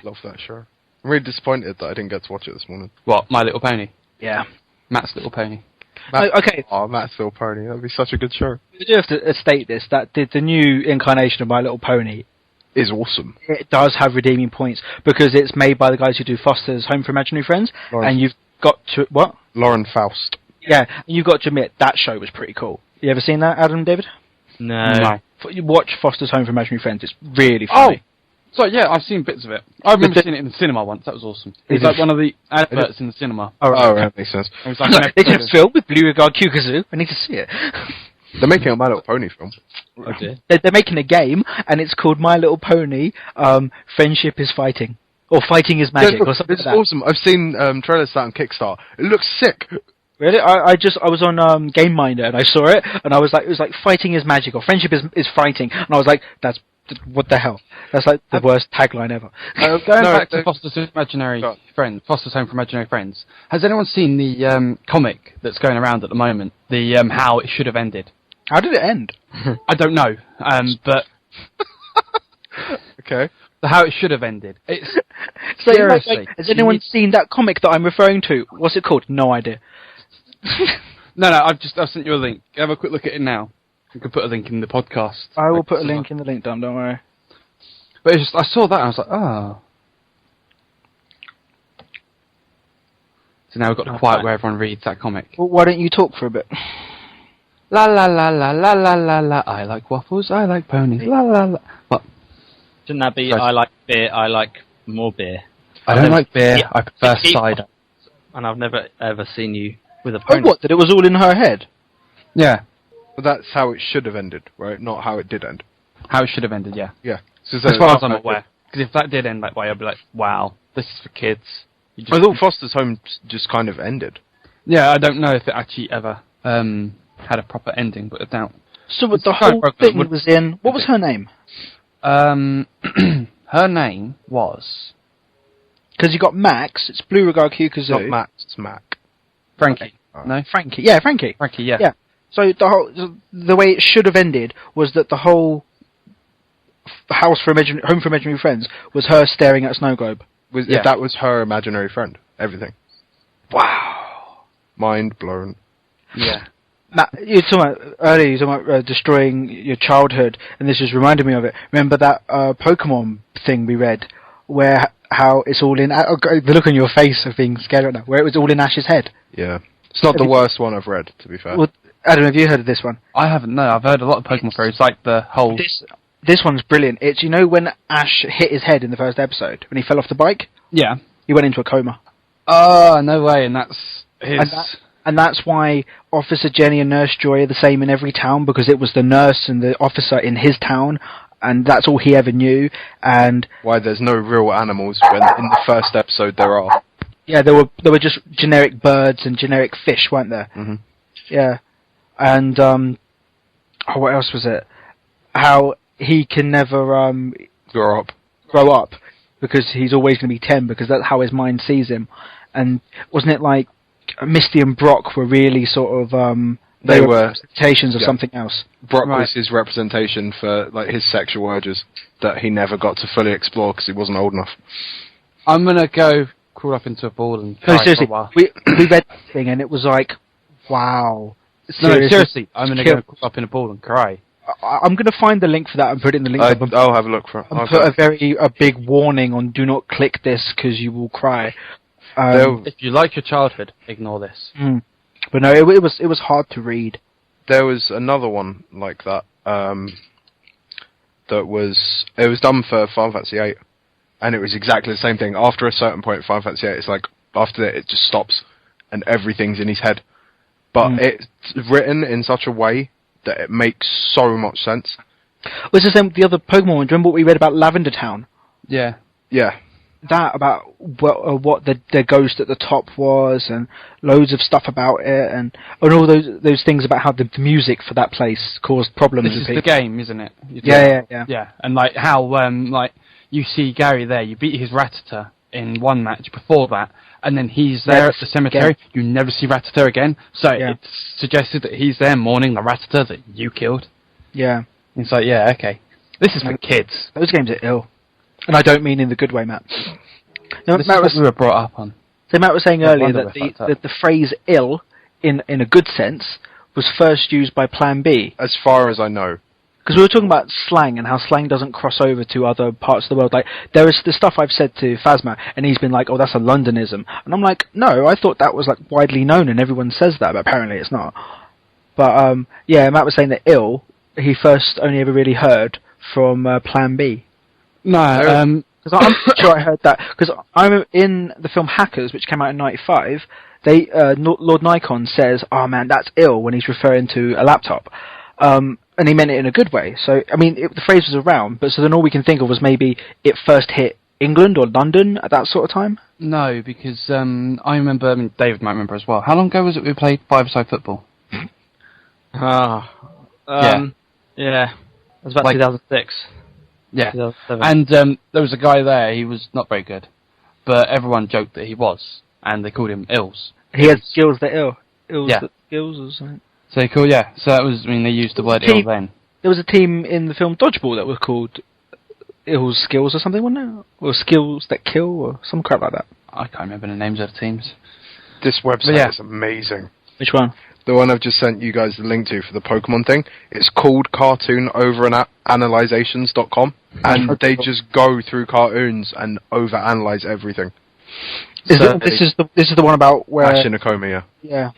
Love that show. I'm really disappointed that I didn't get to watch it this morning. What, My Little Pony? Yeah. Matt's Little Pony. Okay. Oh, Matt's Little Pony. That'd be such a good show. I do have to state this, that the new incarnation of My Little Pony is awesome. It does have redeeming points, because it's made by the guys who do Foster's Home for Imaginary Friends, and you've got to... What? Lauren Faust. Yeah, you've got to admit, that show was pretty cool. You ever seen that, Adam, David? No. You watch Foster's Home for Imaginary Friends, it's really funny. So yeah, I've seen bits of it. I remember seeing it in the cinema once. That was awesome. It was like one of the adverts in the cinema. Oh, right, makes sense. It was like They did a film with Blue Regard Kukazoo. I need to see it. They're making a My Little Pony film. Oh dear. They're making a game, and it's called My Little Pony. Friendship is fighting, or fighting is magic, or something It's like that. awesome. I've seen trailers for that on Kickstarter. It looks sick. Really? I was on Game Minder and I saw it, and I was like, it was like fighting is magic, or friendship is fighting, and I was like, what the hell? That's like the worst tagline ever. Going back to Foster's Imaginary Friends, Foster's Home for Imaginary Friends. Has anyone seen the comic that's going around at the moment? The How It Should Have Ended. How did it end? I don't know, but Okay. the How It Should Have Ended. It's So, seriously. has anyone seen that comic that I'm referring to? What's it called? No idea. No, I've sent you a link. Have a quick look at it now. You can put a link in the podcast. I will put a link in the link down. Don't worry. But it's just, I saw that and I was like, oh. So now we've got the quiet where everyone reads that comic. Well, why don't you talk for a bit? La la la la la la la la. I like waffles. I like ponies. La la la. What? Shouldn't that be? Sorry. I like beer. I like more beer. I don't like beer. Yeah. I prefer cider. And I've never ever seen you with a Oh, pony. what? That it was all in her head? Yeah. But that's how it should have ended, right? Not how it did end. How it should have ended. Yeah. Yeah. So As far as I'm aware. Because if that did end that way, I'd be like, wow, this is for kids. You just- I thought Foster's Home just kind of ended. Yeah, I don't know if it actually ever had a proper ending, but I doubt. So what It's the kind of whole broken. thing was in... What was her name? Her name was Because you got Max, it's Blue Regard It's not Kukazoo. Matt, it's Mac. Frankie. Okay. No? Frankie. Yeah, Frankie. Frankie, yeah. Yeah. So the way it should have ended was that the whole Home for Imaginary Friends was her staring at a snow globe. Yeah. If that was her imaginary friend, everything. Wow. Mind blown. Yeah. Matt, you were talking about destroying your childhood, and this just reminded me of it. Remember that Pokemon thing we read, where how it's all in... the look on your face of being scared right now, where it was all in Ash's head. Yeah. It's not the worst one I've read, to be fair. Well, Adam, have you heard of this one? I haven't, no. I've heard a lot of Pokemon stories, like the whole... This one's brilliant. It's, you know, when Ash hit his head in the first episode, when he fell off the bike, Yeah. he went into a coma. Oh, no way, and that's his... And that's why Officer Jenny and Nurse Joy are the same in every town, because it was the nurse and the officer in his town, and that's all he ever knew. And Why there's no real animals when in the first episode there are. yeah, there were just generic birds and generic fish, weren't there? Mm-hmm. Yeah. And what else was it? How he can never Grow up. because he's always going to be 10, because that's how his mind sees him. And wasn't it like Misty and Brock were really sort of They were representations of something else? Brock Right. was his representation for like his sexual urges that he never got to fully explore because he wasn't old enough. I'm gonna go crawl up into a ball and No, cry for seriously, a while. we read that thing and it was like, wow. No, seriously, I'm gonna go crawl up in a ball and cry. I'm going to find the link for that and put it in the link. I'll have a look for it. And I'll put go. a big warning on: do not click this because you will cry. If you like your childhood, ignore this. But no, it was hard to read. There was another one like that. It was done for Final Fantasy VIII, and it was exactly the same thing. After a certain point, Final Fantasy VIII, it's like after that it just stops, and everything's in his head. But it's written in such a way that it makes so much sense. Was the same with the other Pokemon one? Do you remember what we read about Lavender Town? Yeah. Yeah. That about what the ghost at the top was, and loads of stuff about it, and all those things about how the music for that place caused problems. This with is people. the game, isn't it? Yeah. Yeah, and like how like you see Gary there, you beat his Rattata in one match before that, and then he's there at the cemetery. You never see Rattata again, so it's suggested that he's there mourning the Rattata that you killed. Yeah. It's like, yeah, okay, this is for kids. Those games are ill, and I don't mean in the good way, Matt. No, This Matt is was, what we were brought up on. so Matt was saying No earlier wonder that we fucked up. the phrase "ill" in a good sense was first used by Plan B. As far as I know. Because we were talking about slang and how slang doesn't cross over to other parts of the world. Like, there is the stuff I've said to Phasma, and he's been like, oh, that's a Londonism. And I'm like, no, I thought that was like widely known and everyone says that, but apparently it's not. But, yeah, Matt was saying that ill, he first only ever really heard from Plan B. No, because I'm sure I heard that. Because I'm in the film Hackers, which came out in '95. They Lord Nikon says, "Oh man, that's ill," when he's referring to a laptop, and he meant it in a good way. So I mean, the phrase was around, but so then all we can think of was maybe it first hit England or London at that sort of time. No, because I remember. I mean, David might remember as well. How long ago was it we played five-a-side football? Yeah. It was about 2006. Yeah. 2007. And there was a guy there. He was not very good, but everyone joked that he was, and they called him Ills. He had skills that ill. Ills Yeah. that skills or something. So cool, yeah. So that was. I mean, they used the word ill then. There was a team in the film Dodgeball that was called Ill's Skills or something, wasn't it? Or Skills That Kill or some crap like that. I can't remember the names of the teams. This website is amazing. Which one? The one I've just sent you guys the link to for the Pokemon thing. It's called cartoonoveranalyzations.com, and they just go through cartoons and overanalyze everything. This is the one about where Ash Inokami, yeah. Yeah.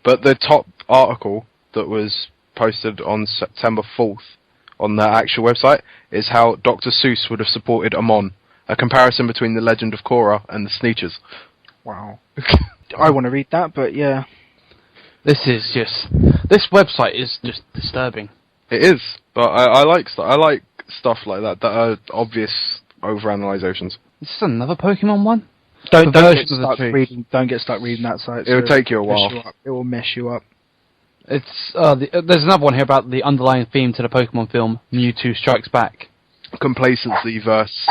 But the top article that was posted on September 4th on the actual website is how Dr. Seuss would have supported Amon. A comparison between the Legend of Korra and the Sneetches. Wow. I want to read that, but yeah. This website is just disturbing. It is, but I like stuff like that are obvious overanalyzations. Is this another Pokemon one? Don't get stuck reading that site. It will take you a while. It will mess you up. It's there's another one here about the underlying theme to the Pokemon film Mewtwo Strikes Back. Complacency versus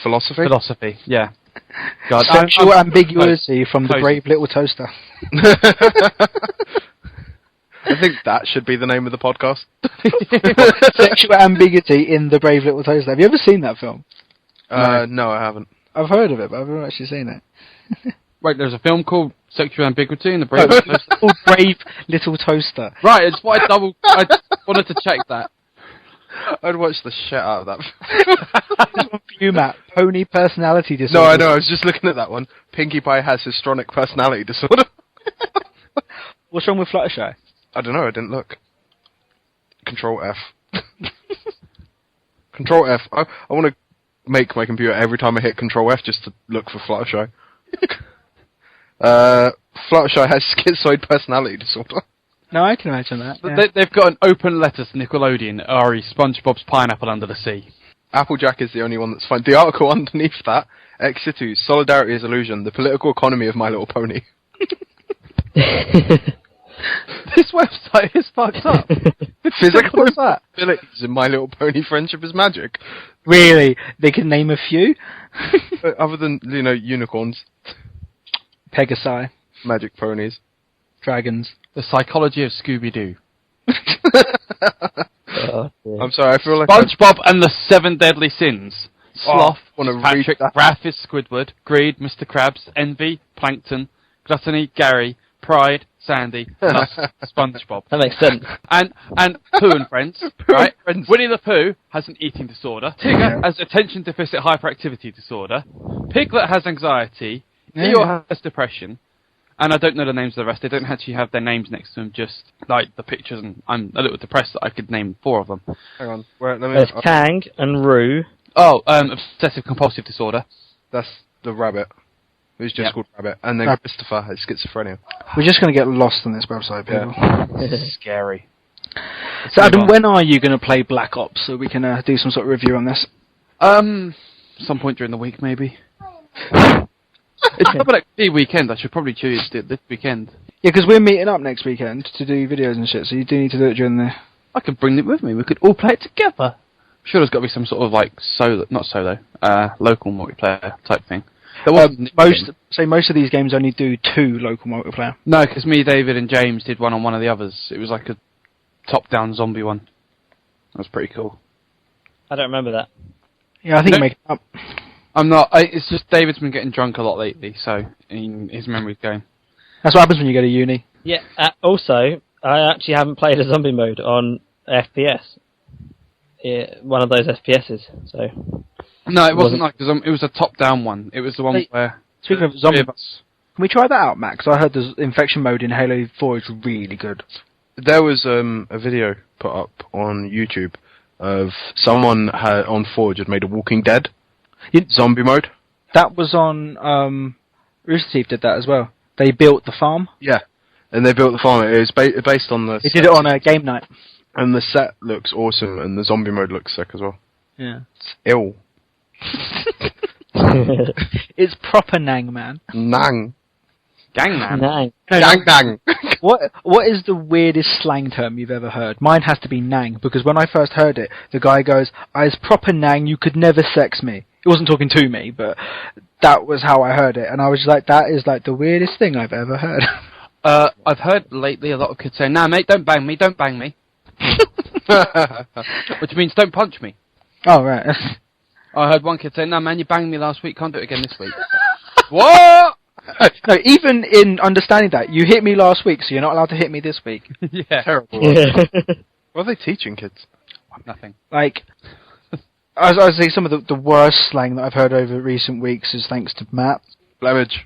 philosophy. Philosophy, yeah. God, Sexual ambiguity from the brave little toaster. I think that should be the name of the podcast. Sexual ambiguity in the brave little toaster. Have you ever seen that film? No, I haven't. I've heard of it, but I've never actually seen it. Wait, there's a film called Sexual Ambiguity in the Brave Little Toaster? It's called Brave Little Toaster. Right, it's what I wanted to check that. I'd watch the shit out of that. This one for you, Matt. Pony personality disorder. No, I know. I was just looking at that one. Pinkie Pie has histrionic personality disorder. What's wrong with Fluttershy? I don't know. I didn't look. Control F. Control F. I want to make my computer every time I hit Control F just to look for Fluttershy. Fluttershy has schizoid personality disorder. No, I can imagine that. Yeah. They've got an open letter to Nickelodeon, Ari, SpongeBob's Pineapple Under the Sea. Applejack is the only one that's fine. The article underneath that, Ex situ, Solidarity is Illusion, the political economy of My Little Pony. This website is fucked up. Physical abilities in My Little Pony Friendship is Magic. Really? They can name a few? Other than, unicorns. Pegasi. Magic ponies. Dragons. The Psychology of Scooby-Doo. I'm sorry, I feel like SpongeBob and the Seven Deadly Sins. Sloth, Patrick, wrath is Squidward, greed, Mr. Krabs, envy, Plankton, gluttony, Gary, pride, Sandy, lust, SpongeBob. That makes sense. And Pooh and Friends, right? Winnie the Pooh has an eating disorder. Tigger has attention deficit hyperactivity disorder. Piglet has anxiety. Eeyore has depression. And I don't know the names of the rest. They don't actually have their names next to them, just like the pictures. And I'm a little depressed that I could name 4 of them. Hang on. Wait, let me... There's Kang and Roo. Oh, obsessive compulsive disorder. That's the rabbit. Who's just called Rabbit. And then Christopher has schizophrenia. We're just going to get lost on this website, people. Yeah. Scary. So, Adam, when are you going to play Black Ops so we can do some sort of review on this? Some point during the week, maybe. It's probably like the weekend. I should probably choose it this weekend. Yeah, because we're meeting up next weekend to do videos and shit, so you do need to do it during the... I could bring it with me. We could all play it together. I'm sure there's got to be some sort of like local multiplayer type thing. Most of these games only do 2 local multiplayer. No, because me, David, and James did one on one of the others. It was like a top-down zombie one. That was pretty cool. I don't remember that. Yeah, I think you make it up. I'm not. It's just David's been getting drunk a lot lately, so his memory's going. That's what happens when you go to uni. Yeah. Also, I actually haven't played a zombie mode on FPS. One of those FPSs. So. No, it wasn't like it was a top-down one. It was the one where. Speaking of zombies, can we try that out, Matt? Because I heard the infection mode in Halo 4 is really good. There was a video put up on YouTube of someone on Forge had made a Walking Dead zombie mode. That was on Rooster Teeth did that as well. They built the farm. Yeah, and they built the farm. It was based on the. They did it on a game night. And the set looks awesome, and the zombie mode looks sick as well. Yeah, it's ill. It's proper Nang, man. Nang. Gangman. Nang. Gang Nang. What is the weirdest slang term you've ever heard? Mine has to be Nang, because when I first heard it, the guy goes, "It's proper Nang, you could never sex me." He wasn't talking to me, but that was how I heard it, and I was just like, that is like the weirdest thing I've ever heard. I've heard lately a lot of kids saying, "Nah, mate, don't bang me, don't bang me." Which means don't punch me. Oh, right. I heard one kid say, "No, man, you banged me last week, can't do it again this week." What? No, even in understanding that, you hit me last week, so you're not allowed to hit me this week. Yeah. Terrible. What are they teaching kids? Nothing. Like, I was saying, some of the worst slang that I've heard over recent weeks is thanks to Matt. Blemage.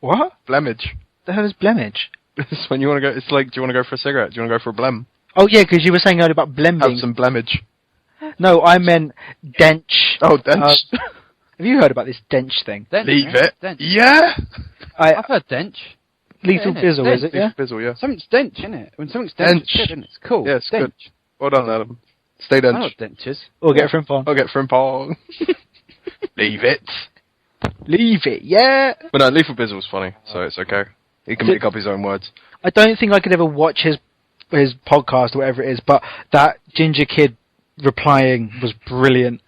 What? Blemage. The hell is blemage? It's when you want to go. It's like, do you want to go for a cigarette? Do you want to go for a blem? Oh yeah, because you were saying earlier about blemming. Have some blemage. No, I meant dench. Oh, dench. Have you heard about this dench thing? Dench, Leave yeah. it. Dench. Yeah. I've heard dench. Lethal Yeah, Bizzle, is it? Yeah. Bizzle, yeah. Something's dench, isn't it? When something's dench, it's good, isn't it? It's cool. Yeah, it's dench. good. Well done, Adam. Stay I know dench. what dentures. Or get frimpong. I'll get frimpong. Leave it. Leave it, yeah. But no, Lethal Bizzle's funny, so it's okay. He can make up his own words. I don't think I could ever watch his podcast or whatever it is, but that ginger kid replying was brilliant.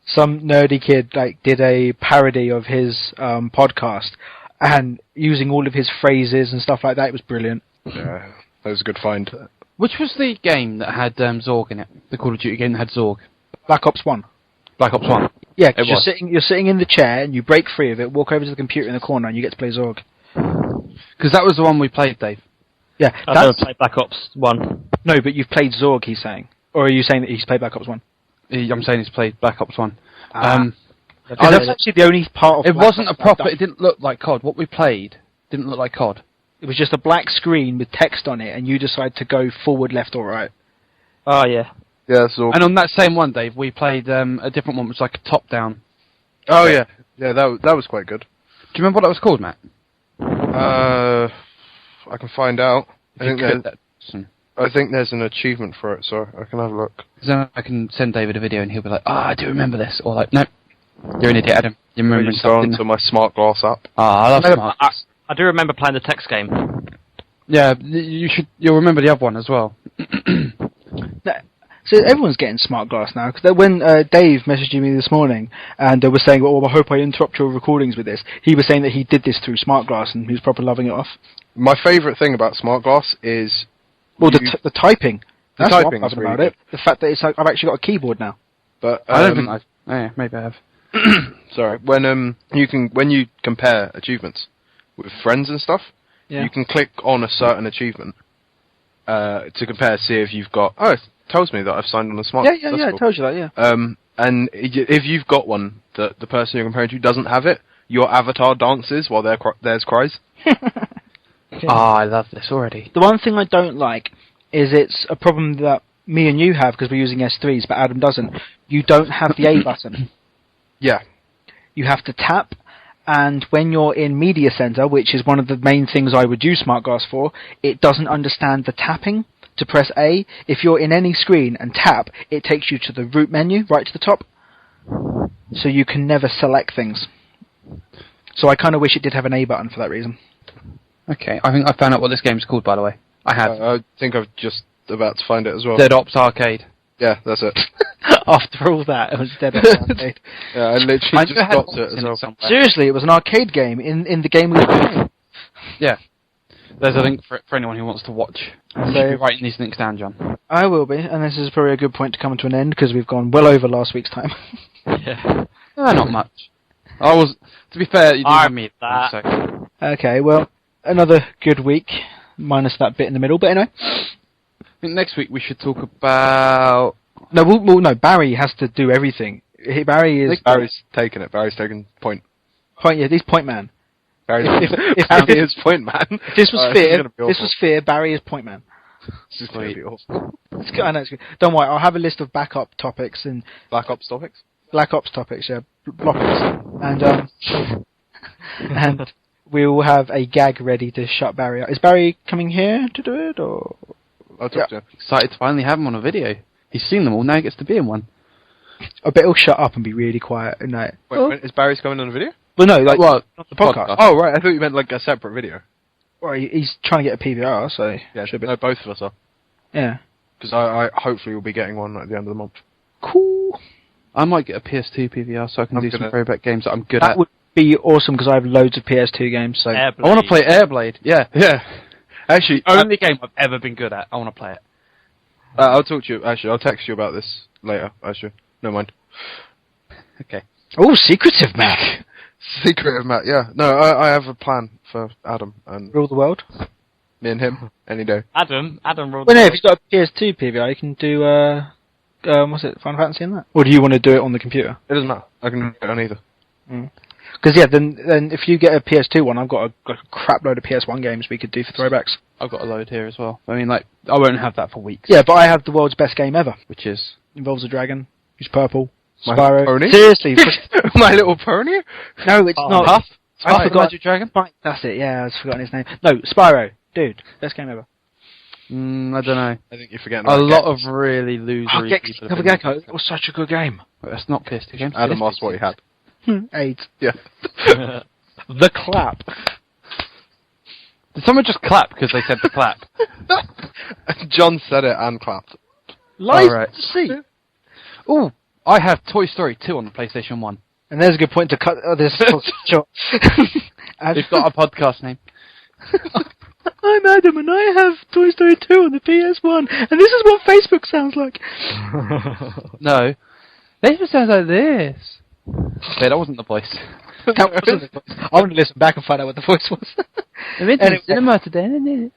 Some nerdy kid did a parody of his podcast and using all of his phrases and stuff like that. It was brilliant. Yeah, that was a good find. Which was the game that had Zorg in it? The Call of Duty game that had Zorg? Black Ops 1. Black Ops 1. Yeah, cause you're sitting in the chair and you break free of it, walk over to the computer in the corner, and you get to play Zorg. Because that was the one we played, Dave. Yeah, I've never played Black Ops 1. No, but you've played Zorg, he's saying. Or are you saying that he's played Black Ops 1? I'm saying he's played Black Ops 1. That's actually the only part of it Black wasn't a Ops proper... It didn't look like COD. What we played didn't look like COD. It was just a black screen with text on it, and you decide to go forward, left, or right. Oh, yeah. Yeah, so. And on that same one, Dave, we played a different one, which was like a top-down. Oh yeah, yeah, that was quite good. Do you remember what that was called, Matt? I can find out. I think there's an Then achievement for it, so I can have a look. I can send David a video and he'll be like, I do remember this. Or like, no, you're an idiot, Adam. You're remembering Just go something. onto my smart glass app. I love smart. I do remember playing the text game. Yeah, you'll remember the other one as well. So everyone's getting smart glass now, because when Dave messaged me this morning and they were saying, "Oh, I hope I interrupt your recordings with this," he was saying that he did this through smart glass and he was probably loving it off. My favourite thing about smart glass is the typing. That's what I'm loving really about it. The fact that it's like I've actually got a keyboard now. But I don't think I've... Yeah, maybe I have. Sorry, when you compare achievements with friends and stuff, you can click on a certain achievement to compare, see if you've got. Oh, it tells me that I've signed on a smart. Yeah, cool. it tells you that. Yeah. And if you've got one that the person you're comparing to doesn't have it, your avatar dances while theirs cries. I love this already. The one thing I don't like is it's a problem that me and you have because we're using S3s, but Adam doesn't. You don't have the A button. Yeah. You have to tap, and when you're in Media Center, which is one of the main things I would use Smart Glass for, it doesn't understand the tapping to press A. If you're in any screen and tap, it takes you to the root menu, right to the top. So you can never select things. So I kind of wish it did have an A button for that reason. Okay, I think I found out what this game's called, by the way. I have. I think I've just about to find it as well. Dead Ops Arcade. Yeah, that's it. After all that, it was Dead Ops Arcade. Yeah, I literally just got to it as well. Seriously, it was an arcade game in the game we were playing. Yeah. There's a link for anyone who wants to watch. So, You should be writing these links down, John. I will be, and this is probably a good point to come to an end because we've gone well over last week's time. Yeah. Not much. To be fair, you didn't have me. that. So. Okay, well, another good week, minus that bit in the middle, but anyway. I think next week we should talk about... No, Barry has to do everything. Barry's taking it. Barry's taking point. Yeah, he's point man. Barry is point man. If this was fair, Barry is point man. This is going to be awful. It's good. I know it's good. Don't worry, I'll have a list of backup topics and Black Ops topics? Black Ops topics, yeah, blockers, and we will have a gag ready to shut Barry up. Is Barry coming here to do it, or? I'll talk to him. Excited to finally have him on a video. He's seen them all, now he gets to be in one. I bet he'll shut up and be really quiet. No. Wait, is Barry's coming on a video? Well, no, like Well, the podcast. Oh, right, I thought you meant like a separate video. Well, he's trying to get a PVR, so Yeah, should be. no, both of us are. Yeah. Because I hopefully will be getting one at the end of the month. Cool. I might get a PS2 PVR so I can I'm do some gonna- throwback games that I'm good That at. would be awesome because I have loads of PS2 games. So Airblade. I want to play Airblade. Yeah. Yeah. Actually, Only game I've ever been good at. I want to play it. I'll talk to you. Actually, I'll text you about this later. Actually, no mind. Okay. oh, secretive Mac. Secret of Matt. Yeah. No, I have a plan for Adam and Rule the world. me and him any day. Adam rolled. Well, no, if he's got a PS2 PVR, you can do what's it, Final Fantasy in that? Or do you want to do it on the computer? It doesn't matter. I can do it on either. Because yeah, then if you get a PS2 one, I've got a crap load of PS1 games we could do for throwbacks. I've got a load here as well. I mean, like, I won't have that for weeks. Yeah, but I have the world's best game ever. Which is... Involves a dragon. He's purple. My Spyro. pony? Seriously. My Little Pony? No, it's not. Huff? I forgot. Magic Dragon? That's it. Yeah, I've forgotten his name. No, Spyro. Dude, best game ever. I don't know. I think you're forgetting A about lot Gex. of really losery people have been- Gecko. It was such a good game. That's not PS2 games. Adam asked what he had. AIDS. Yeah. The clap. Did someone just clap because they said the clap? John said it and clapped. Live Alright. to see. Oh, I have Toy Story 2 on the PlayStation 1. And there's a good point to cut this short. We've got a podcast name. I'm Adam and I have Toy Story 2 on the PS1 and this is what Facebook sounds like. No. This sounds like this. Okay, that wasn't the voice. That wasn't the voice. I want to listen back and find out what the voice was. I went to Anyway. the cinema today.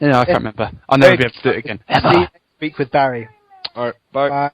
No, I can't remember. I'll never be able to do it again. See you next week with Barry. Alright, bye. Bye.